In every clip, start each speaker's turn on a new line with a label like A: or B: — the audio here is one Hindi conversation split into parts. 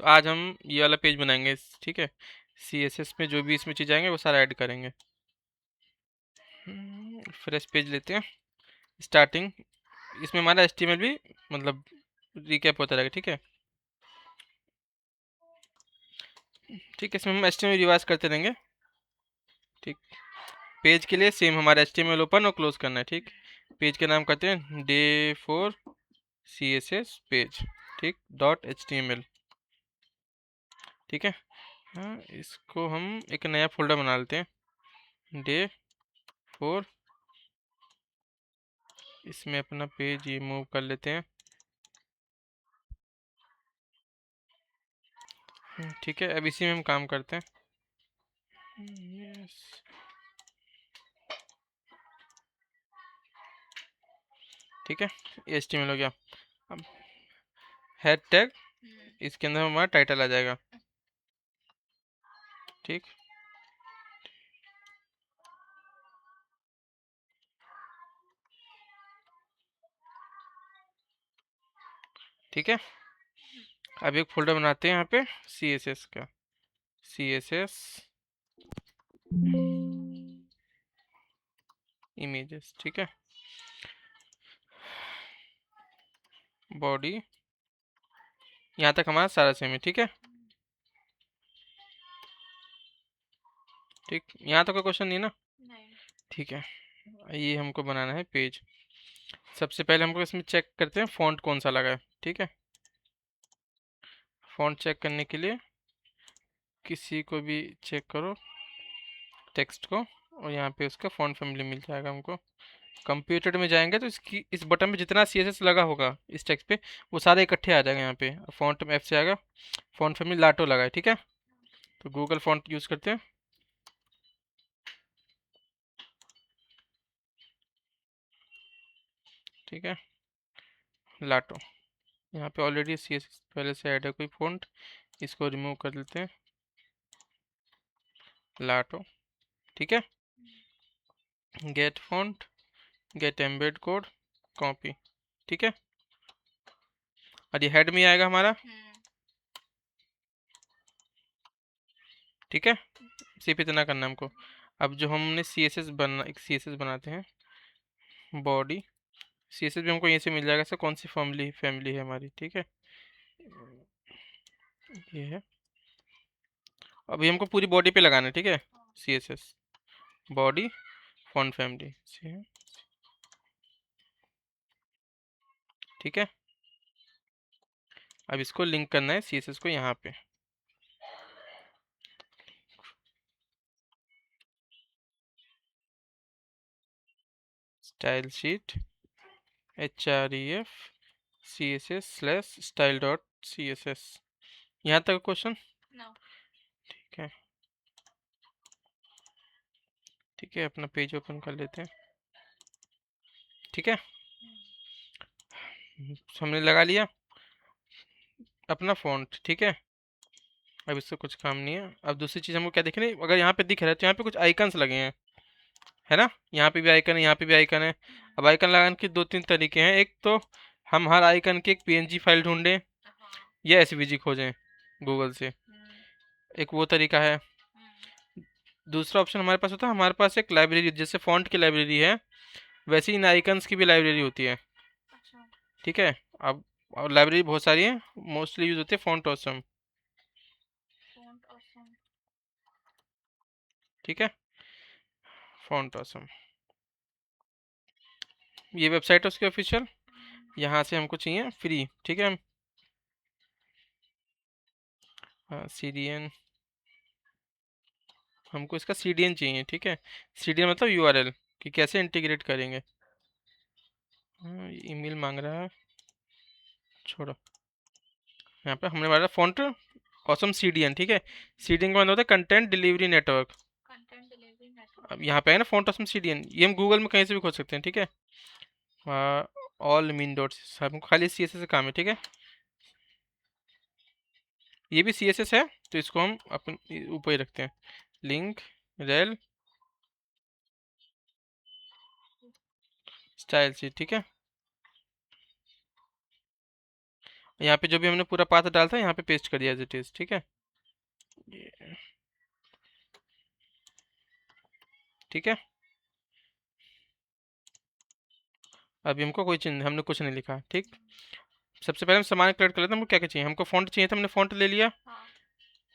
A: तो आज हम ये वाला पेज बनाएंगे, ठीक है। CSS में जो भी इसमें चीज़ आएंगे वो सारा ऐड करेंगे। फ्रेश पेज लेते हैं, स्टार्टिंग। इसमें हमारा HTML भी मतलब रिकैप होता रहेगा, ठीक है। ठीक है, इसमें हम HTML रिवाइज करते रहेंगे, ठीक। पेज के लिए सेम हमारा HTML ओपन और क्लोज करना है, ठीक। पेज का नाम करते हैं day4 CSS पेज, ठीक, .html, ठीक है। हाँ, इसको हम एक नया फोल्डर बना लेते हैं, day4। इसमें अपना पेज ये मूव कर लेते हैं, ठीक है। अब इसी में हम काम करते हैं। यस, ठीक है, ये HTML हो गया। अब हेड टैग, इसके अंदर हमारा टाइटल आ जाएगा, ठीक। ठीक है, अब एक फोल्डर बनाते हैं यहाँ पे CSS का, CSS इमेजेस, ठीक है। बॉडी, यहाँ तक हमारा सारा सेम है, ठीक है। ठीक, यहाँ तो कोई क्वेश्चन नहीं ना? नहीं। ठीक है, ये हमको बनाना है पेज। सबसे पहले हमको इसमें चेक करते हैं फ़ॉन्ट कौन सा लगा है, ठीक है। फ़ॉन्ट चेक करने के लिए किसी को भी चेक करो टेक्स्ट को, और यहाँ पे उसका फ़ॉन्ट फैमिली मिल जाएगा हमको। कंप्यूटर में जाएंगे तो इसकी इस बटन पे जितना CSS लगा होगा इस टेक्स्ट पे वो सारे इकट्ठे आ जाएगा यहाँ पे। फ़ॉन्ट में F से आएगा, फ़ॉन्ट फैमिली लाटो लगा है, ठीक है। तो गूगल फ़ॉन्ट यूज़ करते हैं, ठीक है, लाटो। यहाँ पे ऑलरेडी CSS पहले से ऐड है कोई फ़ॉन्ट, इसको रिमूव कर लेते हैं, लाटो, ठीक है। Get font, get embed code, copy, ठीक है। और ये हेड में आएगा हमारा, ठीक है। सिर्फ इतना करना है हमको। अब जो हमने एक CSS बनाते हैं बॉडी, CSS भी हमको यहीं से मिल जाएगा। सर कौन सी फैमिली फैमिली है हमारी, ठीक है, ये है। अभी हमको पूरी बॉडी पे लगाना है, ठीक है, CSS बॉडी फॉन्ट फैमिली से है, ठीक है। अब इसको लिंक करना है CSS को यहाँ पे, स्टाइल शीट href css/style.css। यहाँ तक क्वेश्चन? ठीक है, ठीक है, अपना पेज ओपन कर लेते हैं, ठीक है। हमने लगा लिया अपना फ़ॉन्ट, ठीक है। अब इससे कुछ काम नहीं है। अब दूसरी चीज़ हमको क्या देखनी है, अगर यहाँ पे दिख रहा है तो यहाँ पे कुछ आइकन्स लगे हैं, है ना। यहाँ पे भी आइकन है, यहाँ पे भी आइकन है। अब आइकन लगाने के दो तीन तरीके हैं। एक तो हम हर आइकन की एक PNG फाइल ढूंढें या SVG खोजें गूगल से, एक वो तरीका है। दूसरा ऑप्शन हमारे पास होता है, हमारे पास एक लाइब्रेरी, जैसे फ़ॉन्ट की लाइब्रेरी है वैसे इन आइकन्स की भी लाइब्रेरी होती है, ठीक है। अब लाइब्रेरी बहुत सारी है, मोस्टली यूज होती है फ़ॉन्ट ऑसम, ठीक है, फ़ॉन्ट ऑसम। ये वेबसाइट है उसकी ऑफिशियल, यहाँ से हमको चाहिए फ्री, ठीक है। CDN, हमको इसका CDN चाहिए, ठीक है। CDN मतलब URL कि कैसे इंटीग्रेट करेंगे। ईमेल मांग रहा है, छोड़ो। यहाँ पे हमने वाला फ़ॉन्ट ऑसम CDN, ठीक है। CDN का मतलब होता है कंटेंट डिलीवरी नेटवर्क। अब यहाँ पे है ना फ़ॉन्ट ऑसम CDN, ये हम गूगल में कहीं से भी खोज सकते हैं, ठीक है। ऑल मीन डॉट्स, हमको खाली CSS से काम है, ठीक है। ये भी CSS है तो इसको हम अपन ऊपर ही रखते हैं, लिंक रेल स्टाइल से, ठीक है। यहाँ पे जो भी हमने पूरा पाथ डाला था यहाँ पे पेस्ट कर दिया एज इट इज, ठीक है। ये- ठीक है। अभी हमको कोई चीज हमने कुछ नहीं लिखा, ठीक। सबसे पहले हम सामान कलेक्ट कर लेते हैं, हमको क्या क्या चाहिए। हमको फॉन्ट चाहिए था, हमने फॉन्ट ले लिया।
B: हाँ।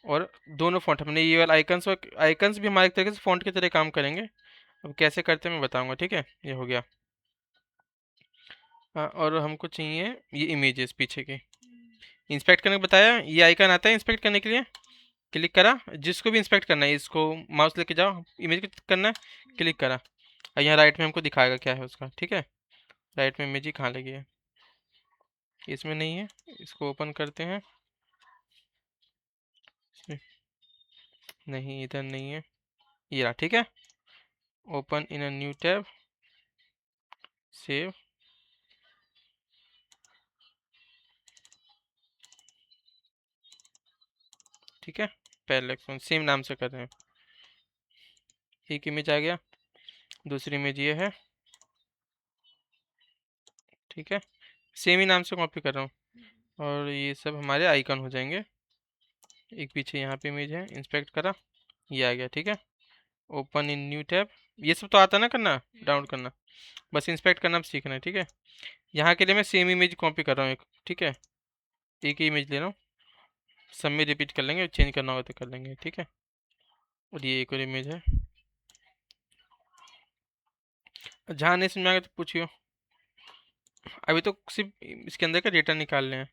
A: और दोनों फॉन्ट हमने ये वाला आइकन्स, और आइकन्स भी हमारे एक तरीके से फॉन्ट की तरह काम करेंगे। अब कैसे करते हैं मैं बताऊंगा, ठीक है। ये हो गया। हाँ, और हमको चाहिए ये इमेजेस पीछे की। इंस्पेक्ट करने को बताया, ये आइकन आता है इंस्पेक्ट करने के लिए। क्लिक करा, जिसको भी इंस्पेक्ट करना है इसको माउस लेके जाओ, इमेज को करना है, क्लिक करा। और यहाँ राइट में हमको दिखाएगा क्या है उसका, ठीक है। राइट में इमेज ही कहाँ लगी है, इसमें नहीं है। इसको ओपन करते हैं। इसमें नहीं, इधर नहीं है। ये रहा, ठीक है। Open in a new tab, save. ठीक है। पहले सेम नाम से कर रहे हैं। एक इमेज आ गया, दूसरी इमेज ये है, ठीक है। सेम ही नाम से कॉपी कर रहा हूँ। और ये सब हमारे आइकन हो जाएंगे। एक पीछे यहाँ पे इमेज है, इंस्पेक्ट करा, ये आ गया, ठीक है। ओपन इन न्यू टैब, ये सब तो आता ना करना, डाउनलोड करना। बस इंस्पेक्ट करना अब सीखना है, ठीक है। यहाँ के लिए मैं सेम इमेज कॉपी कर रहा हूँ एक, ठीक है। एक ही इमेज ले रहा हूँ, सब में रिपीट कर लेंगे, चेंज करना होगा तो कर लेंगे, ठीक है। और ये एक और इमेज है। जहाँ नहीं समझ में आएगा तो पूछियो। अभी तो सिर्फ इसके अंदर का डेटा निकाल रहे हैं,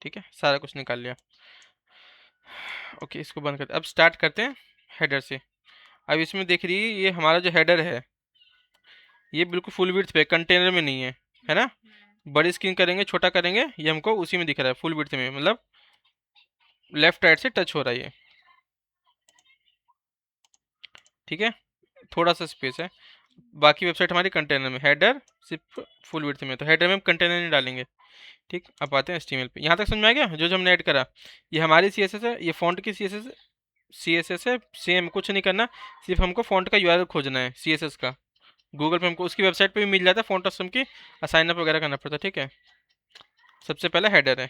A: ठीक है। सारा कुछ निकाल लिया। ओके, इसको बंद करते, अब स्टार्ट करते हैं हेडर से। अब इसमें देख रही है, ये हमारा जो हेडर है ये बिल्कुल फुल विड्थ पे, कंटेनर में नहीं है ना। बड़ी स्क्रीन करेंगे, छोटा करेंगे, ये हमको उसी में दिख रहा है फुल विड्थ में, मतलब लेफ्ट राइट से टच हो रहा है ये, ठीक है। थोड़ा सा स्पेस है। बाकी वेबसाइट हमारी कंटेनर में, हेडर सिर्फ फुल विड्थ में, तो हेडर में हम कंटेनर नहीं डालेंगे, ठीक। अब आते हैं एचटीएमएल पे। यहाँ तक समझ में आ गया जो जो हमने ऐड करा। ये हमारी सीएसएस है, ये फॉन्ट की सीएसएस है। सेम कुछ नहीं करना, सिर्फ हमको फॉन्ट का यूआरएल खोजना है सीएसएस का। गूगल पे हमको उसकी वेबसाइट पे भी मिल जाता है फॉन्ट ऑसम की, साइन अप वगैरह करना पड़ता है, ठीक है। सबसे पहला हेडर है,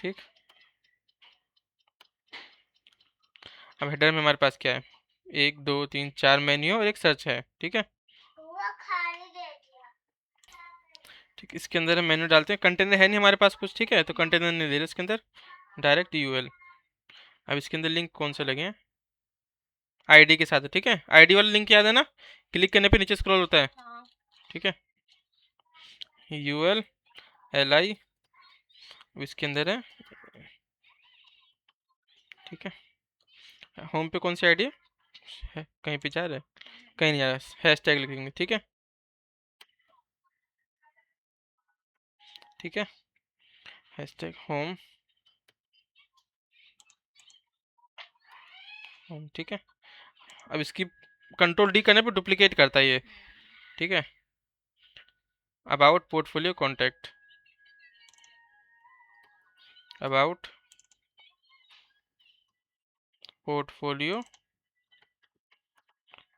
A: ठीक। अब हेडर में हमारे पास क्या है, 1 2 3 4 मेन्यू और एक सर्च है, ठीक है। ठीक, इसके अंदर हम मेन्यू डालते हैं। कंटेनर है नहीं हमारे पास कुछ, ठीक है, तो कंटेनर नहीं दे रहे इसके अंदर, डायरेक्ट यूएल। अब इसके अंदर लिंक कौन से लगे हैं, आईडी के साथ है, ठीक है। आईडी वाला लिंक याद है ना, क्लिक करने पे नीचे स्क्रॉल होता है, ठीक है। यूएल एल आई इसके अंदर है, ठीक है। होम पे कौन सी आईडी है, कहीं पे जा रहा है, कहीं नहीं आ रहा, हैश टैग लिखेंगे, ठीक है। ठीक है, हैश टैग होम, होम, ठीक है। अब इसकी कंट्रोल डी करने पे डुप्लीकेट करता है ये, ठीक है। About portfolio contact, about portfolio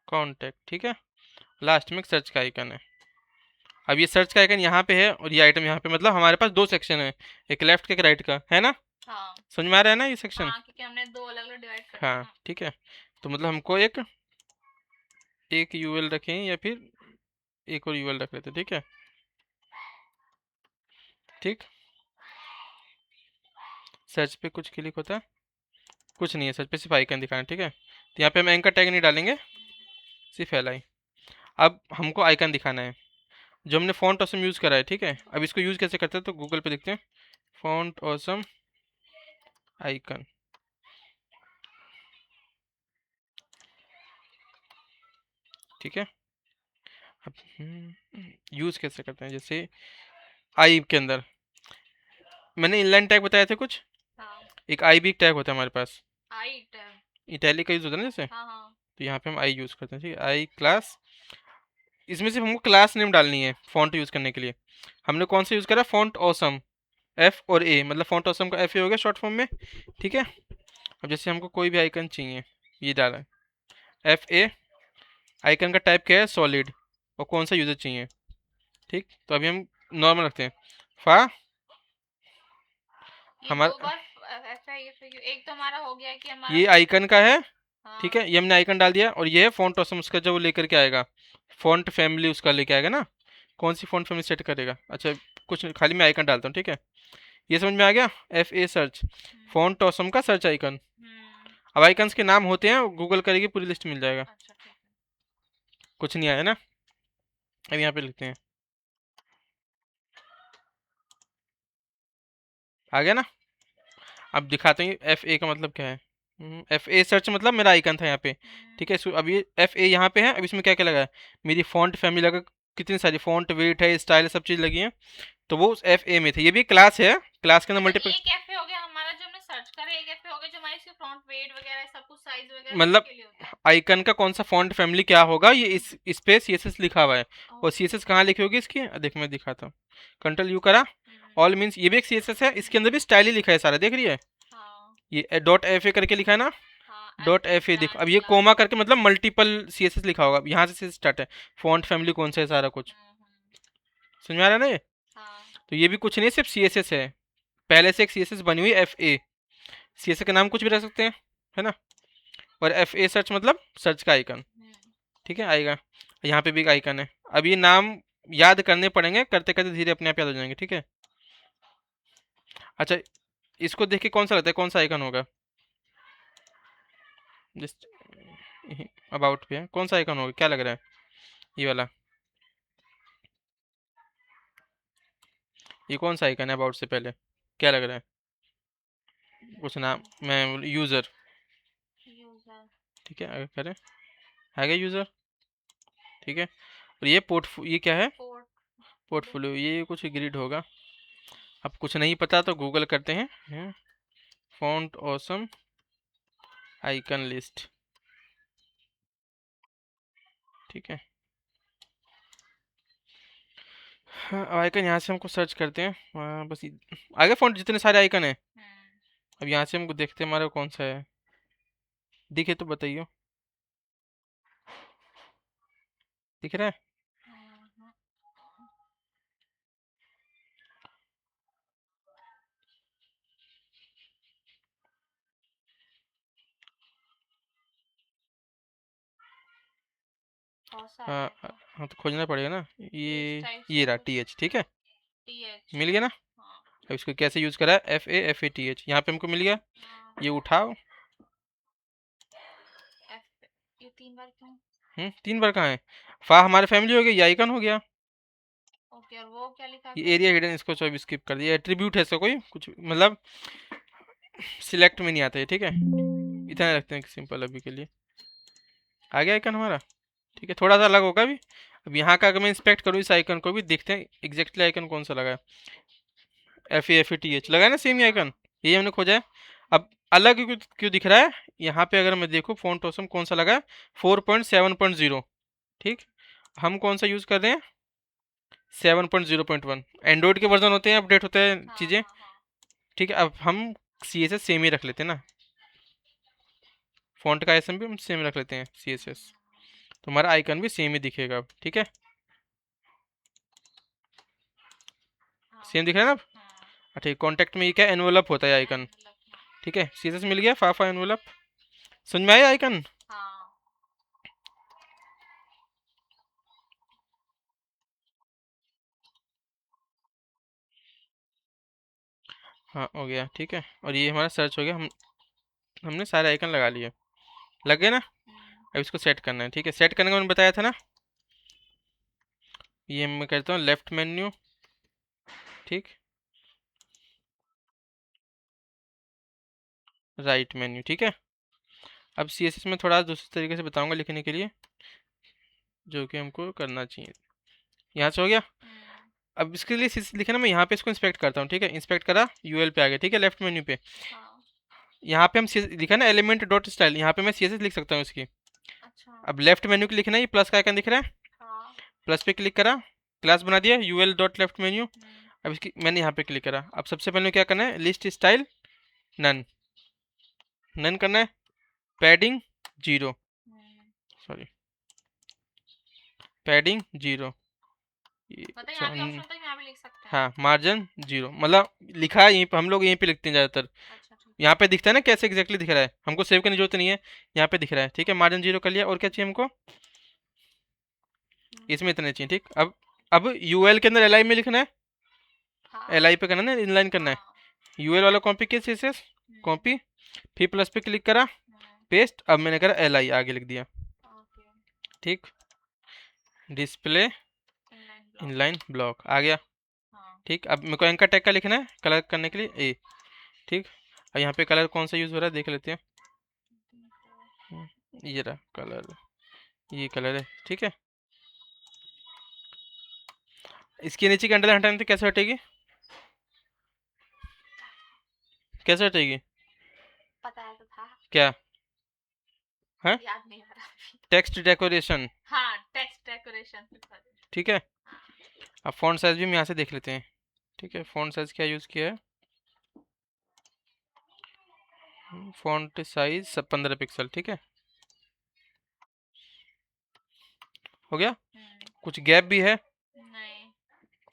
A: contact, ठीक है। लास्ट में एक सर्च का आइकन है। अब ये सर्च का आइकन यहाँ पे है और ये आइटम यहाँ पे, मतलब हमारे पास दो सेक्शन है, एक लेफ्ट का एक राइट का, है ना।
B: हाँ।
A: समझ में आ रहा है ना ये सेक्शन।
B: हाँ, क्योंकि हमने दो अलग अलग डिवाइड कर
A: हाँ,
B: दिया।
A: ठीक है। तो मतलब हमको एक एक यूएल रखें या फिर एक और यूएल रख लेते, ठीक है। ठीक, सर्च पे कुछ क्लिक होता है, कुछ नहीं है सर्च पे, सिर्फ आइकन दिखाना, ठीक है। तो यहाँ पे हम एंकर टैग नहीं डालेंगे, सिर्फ एल आई। अब हमको आइकन दिखाना है जो हमने फॉन्ट ऑसम यूज़ करा है, ठीक है। अब इसको यूज़ कैसे करते हैं तो गूगल पे देखते हैं, फॉन्ट ऑसम आइकन, ठीक है। अब यूज़ कैसे करते हैं, जैसे आई के अंदर मैंने इनलाइन टैग बताए थे कुछ,
B: हाँ।
A: एक आई भी टैग होता है हमारे पास,
B: आई टैग,
A: इटैलिक का यूज़ होता है ना जैसे।
B: हाँ हाँ।
A: तो यहाँ पे हम आई यूज़ करते हैं, ठीक है। आई क्लास, इसमें सिर्फ हमको क्लास नेम डालनी है फॉन्ट यूज़ करने के लिए। हमने कौन सा यूज़ करा, फॉन्ट ऑसम, एफ और ए, मतलब फॉन्ट ऑसम का एफ ए हो गया शॉर्ट फॉर्म में, ठीक है। अब जैसे हमको कोई भी आइकन चाहिए, ये डाला है एफ ए आइकन का टाइप क्या है, सॉलिड, और कौन सा यूजर चाहिए। ठीक, तो अभी हम नॉर्मल रखते हैं। फा
B: ये
A: हमारा
B: 2 बार FAQ एक तो हमारा हो गया कि हमारा
A: ये आइकन का है, ठीक
B: हाँ
A: है, ये हमने आइकन डाल दिया, और ये है फॉन्ट ऑसम, उसका जो वो लेकर के आएगा, फॉन्ट फैमिली उसका लेके आएगा ना, कौन सी फॉन्ट फैमिली सेट करेगा। अच्छा, कुछ नहीं, खाली मैं आइकन डालता हूँ, ठीक है। ये समझ में आ गया, FA सर्च, फॉन्ट ऑसम का सर्च आइकन। अब आइकन्स के नाम होते हैं, गूगल करेगी पूरी लिस्ट मिल जाएगा।
B: अच्छा ठीक है।
A: कुछ नहीं आया ना, अब यहाँ पे लिखते हैं, आ गया ना। अब दिखाते हैं FA का मतलब क्या है। FA सर्च मतलब मेरा आइकन था यहाँ पे, ठीक है। अब ये FA यहाँ पे है, अब इसमें क्या क्या लगा है, मेरी फॉन्ट फैमिली लगा, कितनी सारी फॉन्ट वेट है, स्टाइल है, सब चीज़ लगी है, तो वो उस FA में थे। ये भी क्लास है, क्लास के अंदर
B: मतलब
A: मल्टीपल,
B: एक कैफे हो गया हमारा जो हमने सर्च करा, एक कैफे हो गया जो हमारी इसकी फ्रंट वेट वगैरह सब कुछ साइज वगैरह
A: मतलब
B: सबके लिए होता है।
A: आइकन का कौन सा फॉन्ट फैमिली क्या होगा, ये इस पे CSS लिखा हुआ है। और
B: ओके।
A: CSS कहाँ लिखी होगी इसकी, देख मैं दिखाता हूँ, कंट्रोल यू करा, ऑल मीन्स ये भी एक CSS है, इसके अंदर भी स्टाइल ही लिखा है सारा, देख रही है,
B: हाँ
A: ये डॉट FA करके लिखा है ना,
B: हाँ
A: डॉट FA देखो, अब ये कोमा करके मतलब मल्टीपल CSS लिखा होगा, यहाँ से स्टार्ट है, फॉन्ट फैमिली कौन सा है, सारा कुछ समझ में आ रहा है ना ये।
B: हाँ
A: तो ये भी कुछ नहीं, सिर्फ CSS है, पहले से एक CSS बनी हुई FA, CSS का नाम कुछ भी रख सकते हैं, है ना। और FA सर्च मतलब सर्च का आइकन, ठीक है, आएगा। यहाँ पे भी एक आइकन है। अब ये नाम याद करने पड़ेंगे, करते करते धीरे अपने आप याद हो जाएंगे, ठीक है। अच्छा, इसको देख के कौन सा लगता है, कौन सा आइकन होगा, जस्ट अबाउट पे है, कौन सा आइकन होगा, क्या लग रहा है, ये वाला, ये कौन सा आइकन है अबाउट से पहले, क्या लग रहा है, कुछ नाम, मैं यूज़र,
B: यूजर
A: ठीक है, अगर करें, आ गया यूज़र, ठीक है। और ये ये क्या है,
B: पोर्ट
A: पोर्टफोलियो, ये कुछ ग्रिड होगा। अब कुछ नहीं पता तो गूगल करते हैं, फॉन्ट ऑसम आइकन लिस्ट, ठीक है। हाँ, अब आइकन यहाँ से हमको सर्च करते हैं, बस आगे फॉन्ट जितने सारे आइकन हैं, अब यहाँ से हमको देखते हैं हमारा कौन सा है, दिखे तो बताइए, दिख रहा है।
B: बहुत सारे
A: हाँ
B: हैं तो
A: हाँ, तो खोजना पड़ेगा ना,
B: इस
A: ये
B: टाइप से
A: ये रहा
B: कुछ
A: TH, ठीक है,
B: TH
A: मिल गया ना।
B: हाँ
A: अब इसको कैसे यूज़ करा है, FATH, यहाँ पे हमको मिल गया,
B: हाँ
A: ये उठाओ।
B: F ये 3 बार क्यों
A: 3 बार कहाँ है, फा हमारे फैमिली हो गया, ये आइकन हो गया,
B: ओके और वो क्या लिखा
A: ये
B: फिर
A: एरिया हिडन, इसको सब स्किप कर दिया, एट्रीब्यूट है इसका कोई कुछ मतलब सिलेक्ट में नहीं आता है, ठीक है, इतना रखते हैं सिंपल अभी के लिए। आ गया आइकन हमारा, ठीक है, थोड़ा सा अलग होगा भी। अब यहाँ का अगर मैं इंस्पेक्ट करूँ इस आइकन को भी, देखते हैं एग्जैक्टली आइकन कौन सा लगा है, FATH लगा है ना, सेम ही आइकन, यही हमने खोजा है। अब अलग क्यों क्यों दिख रहा है, यहाँ पे अगर मैं देखूँ फॉन्ट ऑसम कौन सा लगा है, 4.7.0, ठीक, हम कौन सा यूज़ कर रहे हैं, 7.0.1, एंड्रॉइड के वर्जन होते हैं, अपडेट होते हैं
B: हाँ
A: चीज़ें,
B: हाँ हाँ
A: ठीक है। अब हम CSS सेम ही रख लेते हैं ना, फॉन्ट का SM भी हम सेम रख लेते हैं CSS, तो हमारा आइकन भी सेम ही दिखेगा अब, ठीक है,
B: हाँ
A: सेम दिख रहा है ना अब। ठीक, कॉन्टैक्ट में ये क्या एनवलप होता है आइकन, ठीक है, CSS मिल गया, फाफा एनवलप, समझ में आया आइकन।
B: हाँ
A: हाँ हो गया, ठीक है, और ये हमारा सर्च हो गया, हमने सारे आइकन लगा लिए, लग गए ना। अब इसको सेट करना है, ठीक है, सेट करने का मैंने बताया था ना, ये मैं करता हूँ लेफ्ट मेन्यू, ठीक, राइट मेन्यू, ठीक है। अब CSS में थोड़ा दूसरे तरीके से बताऊंगा लिखने के लिए, जो कि हमको करना चाहिए, यहाँ से हो गया। अब इसके लिए CSS लिखा ना, मैं यहाँ पे इसको इंस्पेक्ट करता हूँ, ठीक है, इंस्पेक्ट करा, UL पे आ गया, ठीक है, लेफ्ट मेन्यू पे,
B: हाँ
A: यहाँ पे हम लिखा ना एलिमेंट डॉट स्टाइल, यहाँ पे मैं CSS लिख सकता हूँ इसकी।
B: अच्छा
A: अब लेफ्ट मेन्यू के लिखना है, ये प्लस का आइकन दिख रहा है,
B: हाँ
A: प्लस पे क्लिक करा, क्लास बना दिया UL डॉट लेफ्ट मेन्यू। अब इसकी मैंने यहाँ पे क्लिक करा, अब सबसे पहले क्या करना है, लिस्ट स्टाइल नन, नन करना है, पैडिंग 0, सॉरी पैडिंग 0।
B: मतलब यहाँ भी ऑप्शन होता है, यहाँ भी लिख सकते हैं।
A: हाँ, मार्जिन 0 मतलब लिखा है यहीं पे, हम लोग यहीं पे लिखते हैं ज़्यादातर।
B: अच्छा ठीक
A: यहाँ पे दिखता है ना कैसे एग्जैक्टली दिख रहा है, हमको सेव करने की जरूरत नहीं है, यहाँ पे दिख रहा है। ठीक है, मार्जिन 0 कर लिया। और क्या चाहिए हमको? इसमें इतने चाहिए। ठीक, अब यूएल के अंदर एल आई में लिखना है,
B: हाँ
A: एल आई पे करना है, इनलाइन करना है।
B: हाँ
A: यूएल वाला कॉपी किया, सीएसएस कॉपी, फिर प्लस पे क्लिक करा, पेस्ट। अब मैंने करा एल आई, आगे लिख दिया।
B: ओके
A: ठीक, डिस्प्ले इनलाइन ब्लॉक आ गया।
B: हाँ
A: ठीक, अब मेरे को एंकर टैग का लिखना है कलर करने के लिए ए। ठीक, अब यहाँ पे कलर कौन सा यूज़ हो रहा है देख लेते हैं। ये रहा कलर, ये कलर है। ठीक है, इसके नीचे की अंडरलाइन हटाने तो कैसे हटेगी? कैसे हटेगी?
B: पता है तो था,
A: क्या है?
B: याद नहीं आ रहा अभी।
A: Text decoration.
B: हाँ टेक्स्ट डेकोरेशन।
A: ठीक है, अब फॉन्ट साइज भी हम यहाँ से देख लेते हैं। ठीक है, फॉन्ट साइज क्या यूज़ किया है? फॉन्ट साइज सब 15 पिक्सल। ठीक है, हो गया। कुछ गैप भी है?
B: नहीं,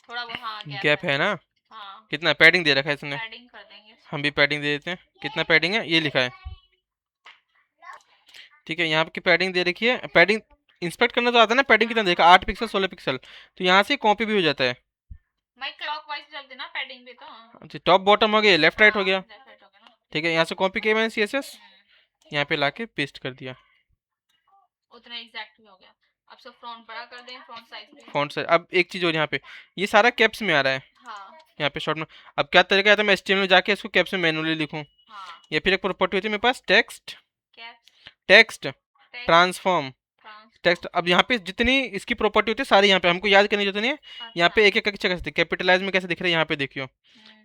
B: थोड़ा वो हाँ
A: गैप है ना?
B: हाँ
A: कितना पैडिंग दे रखा है इसने?
B: पैडिंग कर देंगे।
A: हम भी पैडिंग दे देते हैं। कितना पैडिंग है ये लिखा है। ठीक है, यहाँ की पैडिंग दे रखी है। पैडिंग इंस्पेक्ट करना तो आता है ना, पैडिंग कितना देखा? 8 पिक्सल 16 पिक्सल। तो यहाँ से कॉपी भी हो जाता है।
B: मैं क्लॉकवाइज चलती ना पैडिंग भी तो।
A: अच्छा, टॉप बॉटम हो गया, लेफ्ट राइट हो गया।
B: लेफ्ट राइट हो गया ना।
A: ठीक है, यहाँ से कॉपी किया मैंने सीएसएस, यहाँ पे लाके पेस्ट कर दिया।
B: उतना एग्जैक्ट भी हो गया। अब सब फ्रंट बड़ा कर दें, फ्रंट साइज भी।
A: फॉन्ट साइज अब एक चीज़ और, यहाँ पे ये सारा कैप्स में आ रहा है।
B: हाँ
A: यहाँ पे शॉर्ट में। अब क्या तरीका है, तो मैं एचटीएमएल में जाके इसको कैप्स में मैनुअली लिखूँ,
B: हाँ
A: या फिर एक प्रॉपर्टी होती है मेरे पास, text
B: caps
A: text
B: text
A: transform text. अब यहाँ पे जितनी इसकी प्रॉपर्टी होती है सारी यहाँ पे हमको याद करने की जरूरत नहीं है। यहाँ पे एक एक करके चेक करते हैं। कैपिटलाइज में कैसे दिख रहा है, यहाँ पे देखियो,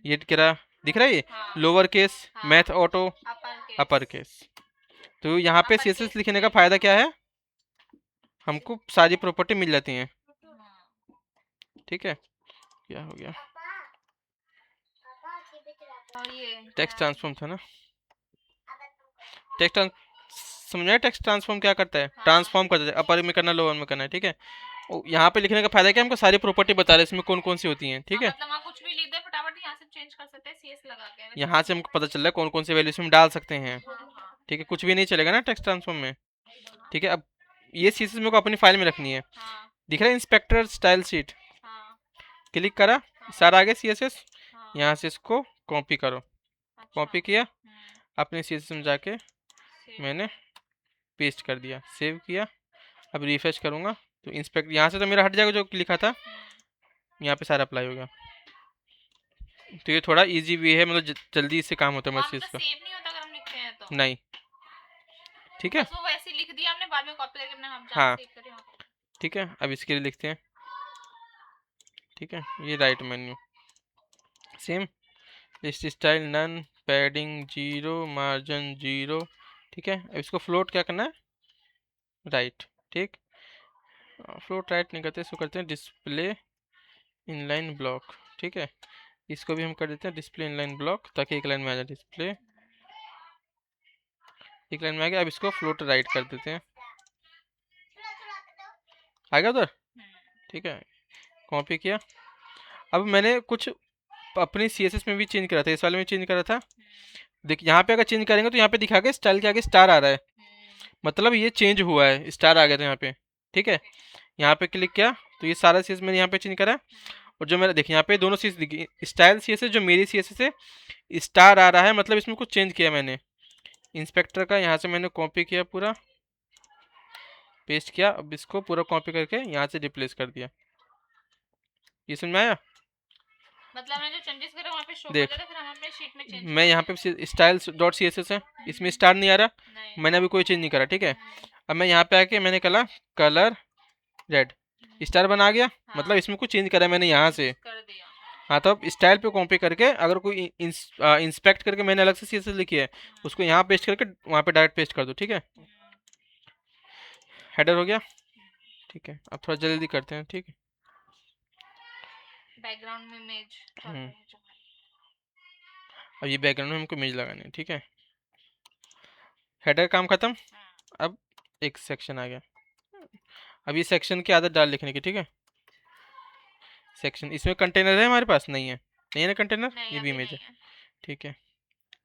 A: ये क्या दिख रहा है, ये lower case, math auto, upper case. तो यहाँ पे सीएसएस लिखने का फायदा क्या है, हमको सारी प्रॉपर्टी मिल जाती हैं। ठीक है, क्या हो गया? टेक्स्ट ट्रांसफॉर्म था ना? टेक्स्ट समझाया, टेक्स्ट ट्रांसफॉर्म क्या करता है? ट्रांसफॉर्म कर देता है, अपर में करना लोअर में करना है। ठीक है, यहाँ पे लिखने का फायदा क्या है, हमको सारी प्रॉपर्टी बता रहे हैं इसमें कौन कौन सी होती हैं। ठीक है,
B: मतलब आप कुछ भी लिख दे फटाफट यहाँ से चेंज कर सकते हैं सीएस लगा के।
A: यहाँ से हमको पता चल रहा है कौन कौन सी वैल्यूज हम डाल सकते हैं। ठीक है, कुछ भी नहीं चलेगा ना टेक्स्ट ट्रांसफॉर्म में। ठीक है, अब ये सीएसएस मेरे को अपनी फाइल में रखनी है। दिख रहा है इंस्पेक्टर स्टाइल शीट, क्लिक करा, सारा आ गया सीएसएस। यहाँ से इसको कॉपी करो, कॉपी किया, अपने सीएसएस में जाके मैंने पेस्ट कर दिया, सेव किया। अब रिफ्रेश करूँगा तो इंस्पेक्ट यहाँ से तो मेरा हट जाएगा जो लिखा था, यहाँ पे सारा अप्लाई होगा। तो ये थोड़ा इजी भी है, मतलब जल्दी इससे काम होता है मेरे चीज़ का।
B: सेव नहीं होता अगर हम लिखते हैं तो?
A: नहीं। ठीक है,
B: बस वो वैसे लिख दिया हमने, बाद में कॉपी करके अपने हम
A: हाँ
B: सेव करें।
A: ठीक है, अब इसके लिए लिखते हैं। ठीक है, ये right menu same, list style none, padding 0, margin 0। ठीक है, अब इसको फ्लोट क्या करना है, राइट। ठीक, फ्लोट राइट नहीं करते, इसको करते हैं डिस्प्ले इनलाइन ब्लॉक। ठीक है, इसको भी हम कर देते हैं डिस्प्ले इनलाइन ब्लॉक, ताकि एक लाइन में आ जाए। डिस्प्ले एक लाइन में आ गया। अब इसको फ्लोट राइट कर देते हैं, आ गया उधर। ठीक है, कॉपी किया। अब मैंने कुछ अपनी सीएसएस में भी चेंज करा था, इस वाले में चेंज करा था। देख यहाँ पे अगर चेंज करेंगे तो यहाँ पे दिखा स्टाइल के आगे स्टार आ रहा है, मतलब ये चेंज हुआ है, स्टार आ गया था यहाँ पे। ठीक है, यहाँ पे क्लिक किया तो ये सारा सीएस मैंने यहाँ पे चेंज करा। और जो मेरा देखिए यहाँ पे दोनों सीएस दिखी, स्टाइल सीएस जो मेरी सीएस है स्टार आ रहा है, मतलब इसमें कुछ चेंज किया मैंने। इंस्पेक्टर का यहाँ से मैंने कॉपी किया, पूरा पेस्ट किया। अब इसको पूरा कॉपी करके यहाँ से रिप्लेस कर दिया। ये समझ में आया?
B: मतलब हमने जो चेंजेस करे वहाँ पे शो
A: देख,
B: कर देते, फिर हम अपने शीट में चेंज
A: मैं यहाँ पे style dot C S S है, इसमें स्टार नहीं आ रहा, मैंने अभी कोई चेंज नहीं करा। ठीक है, अब मैं यहाँ पे आके मैंने कहा कलर रेड, स्टार बना गया। मतलब इसमें कुछ चेंज करा मैंने यहाँ से
B: कर दिया।
A: हाँ, तो अब स्टाइल पे कॉपी करके अगर कोई इंस्पेक्ट करके मैंने अलग से सी एस एस लिखी है, उसको यहाँ पेस्ट करके वहाँ पे डायरेक्ट पेस्ट कर दो। ठीक है, हेडर हो गया। ठीक है, अब थोड़ा जल्दी करते हैं। ठीक है,
B: बैकग्राउंड में इमेज,
A: अब ये बैकग्राउंड में हमको इमेज लगानी है। ठीक है, हेडर काम खत्म। अब एक सेक्शन आ गया, अब ये सेक्शन की आदत डाल लिखने की, ठीक है। सेक्शन, इसमें कंटेनर है हमारे पास, नहीं है, नहीं है ना कंटेनर,
B: नहीं
A: ये भी
B: अभी
A: इमेज
B: नहीं
A: है,
B: है।
A: ठीक है।